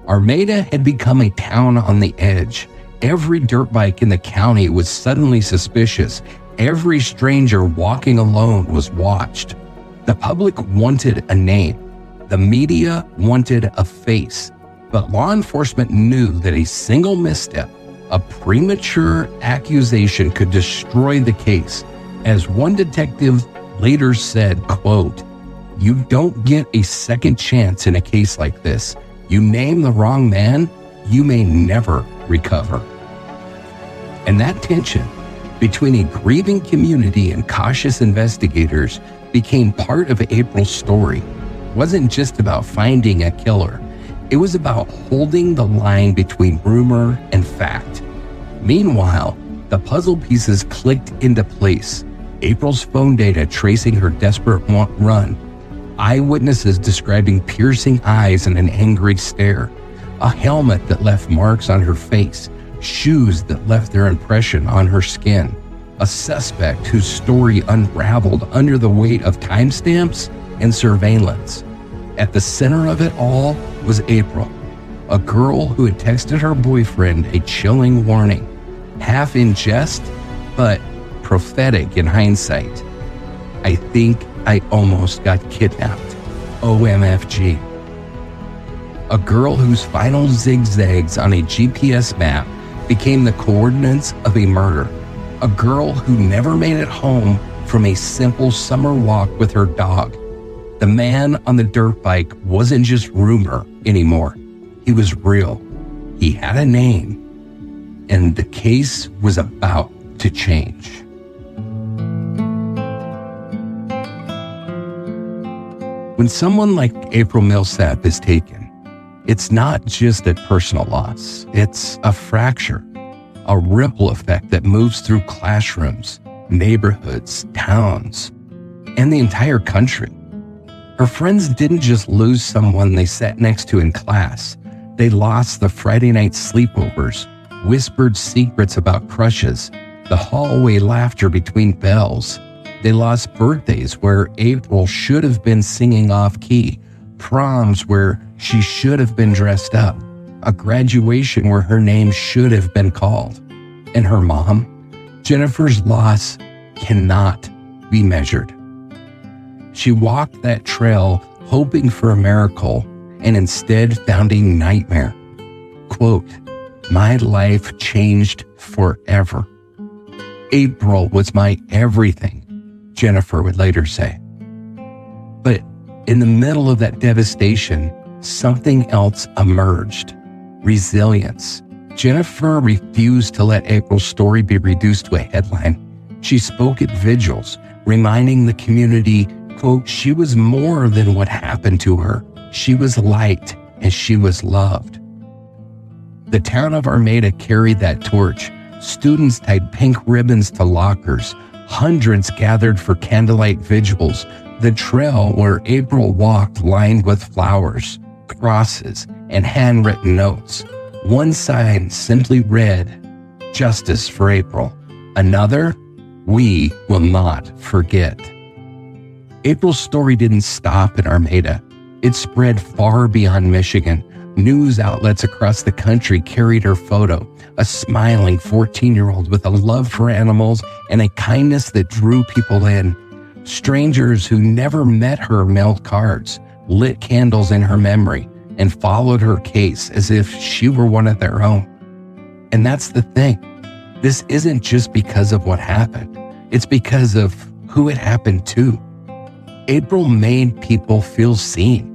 Armada had become a town on the edge. Every dirt bike in the county was suddenly suspicious. Every stranger walking alone was watched. The public wanted a name. The media wanted a face. But law enforcement knew that a single misstep, a premature accusation, could destroy the case. As one detective later said, quote, "You don't get a second chance in a case like this. You name the wrong man, you may never recover." And that tension between a grieving community and cautious investigators became part of April's story. It wasn't just about finding a killer. It was about holding the line between rumor and fact. Meanwhile, the puzzle pieces clicked into place. April's phone data tracing her desperate run. Eyewitnesses describing piercing eyes and an angry stare. A helmet that left marks on her face. Shoes that left their impression on her skin. A suspect whose story unraveled under the weight of timestamps and surveillance. At the center of it all was April, a girl who had texted her boyfriend a chilling warning, half in jest, but prophetic in hindsight. "I think I almost got kidnapped. OMFG." A girl whose final zigzags on a GPS map became the coordinates of a murder. A girl who never made it home from a simple summer walk with her dog. The man on the dirt bike wasn't just rumor anymore. He was real. He had a name. And the case was about to change. When someone like April Millsap is taken, it's not just a personal loss. It's a fracture, a ripple effect that moves through classrooms, neighborhoods, towns, and the entire country. Her friends didn't just lose someone they sat next to in class. They lost the Friday night sleepovers, whispered secrets about crushes, the hallway laughter between bells. They lost birthdays where April should have been singing off-key, proms where she should have been dressed up, a graduation where her name should have been called. And her mom, Jennifer's loss cannot be measured. She walked that trail hoping for a miracle and instead found a nightmare. Quote, "My life changed forever. April was my everything," Jennifer would later say. But in the middle of that devastation, something else emerged: resilience. Jennifer refused to let April's story be reduced to a headline. She spoke at vigils, reminding the community, quote, "She was more than what happened to her. She was light and she was loved." The town of Armada carried that torch. Students tied pink ribbons to lockers. Hundreds gathered for candlelight vigils. The trail where April walked lined with flowers, crosses, and handwritten notes. One sign simply read, "Justice for April." Another, "We will not forget." April's story didn't stop in Armada. It spread far beyond Michigan. News outlets across the country carried her photo, a smiling 14-year-old with a love for animals and a kindness that drew people in. Strangers who never met her mailed cards, lit candles in her memory, and followed her case as if she were one of their own. And that's the thing. This isn't just because of what happened. It's because of who it happened to. April made people feel seen.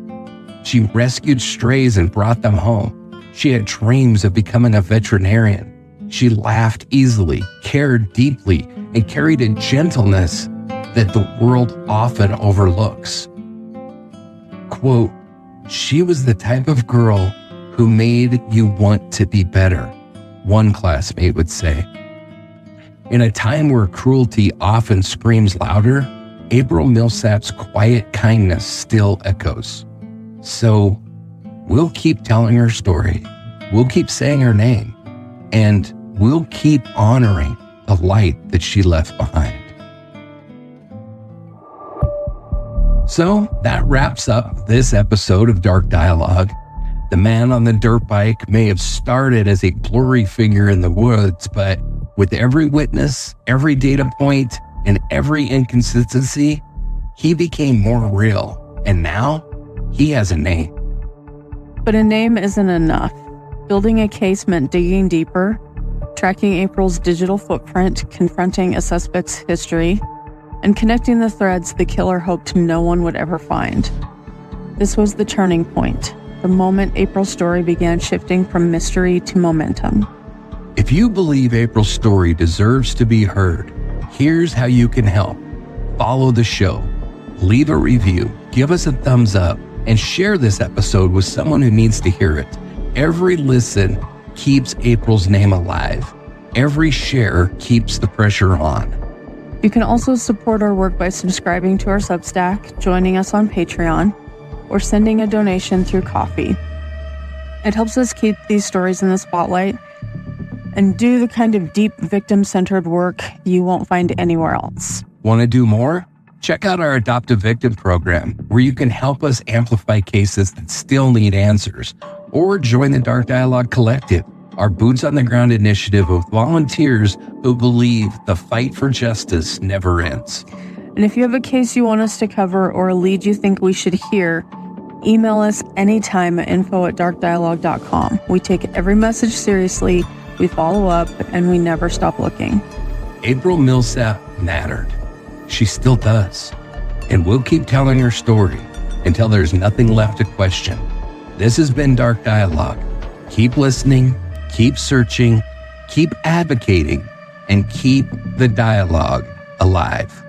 She rescued strays and brought them home. She had dreams of becoming a veterinarian. She laughed easily, cared deeply, and carried a gentleness that the world often overlooks. Quote, "She was the type of girl who made you want to be better," one classmate would say. In a time where cruelty often screams louder, April Millsap's quiet kindness still echoes. So we'll keep telling her story, we'll keep saying her name, and we'll keep honoring the light that she left behind. So that wraps up this episode of Dark Dialogue. The man on the dirt bike may have started as a blurry figure in the woods, but with every witness, every data point, and every inconsistency, he became more real. And now he has a name. But a name isn't enough. Building a case meant digging deeper, tracking April's digital footprint, confronting a suspect's history, and connecting the threads the killer hoped no one would ever find. This was the turning point, the moment April's story began shifting from mystery to momentum. If you believe April's story deserves to be heard, here's how you can help. Follow the show, leave a review, give us a thumbs up, and share this episode with someone who needs to hear it. Every listen keeps April's name alive. Every share keeps the pressure on. You can also support our work by subscribing to our Substack, joining us on Patreon, or sending a donation through Ko-fi. It helps us keep these stories in the spotlight and do the kind of deep victim-centered work you won't find anywhere else. Want to do more? Check out our Adoptive Victim Program, where you can help us amplify cases that still need answers, or join the Dark Dialogue Collective, our boots-on-the-ground initiative of volunteers who believe the fight for justice never ends. And if you have a case you want us to cover or a lead you think we should hear, email us anytime at info@darkdialogue.com. We take every message seriously, we follow up, and we never stop looking. April Millsap mattered. She still does. And we'll keep telling her story until there's nothing left to question. This has been Dark Dialogue. Keep listening, keep searching, keep advocating, and keep the dialogue alive.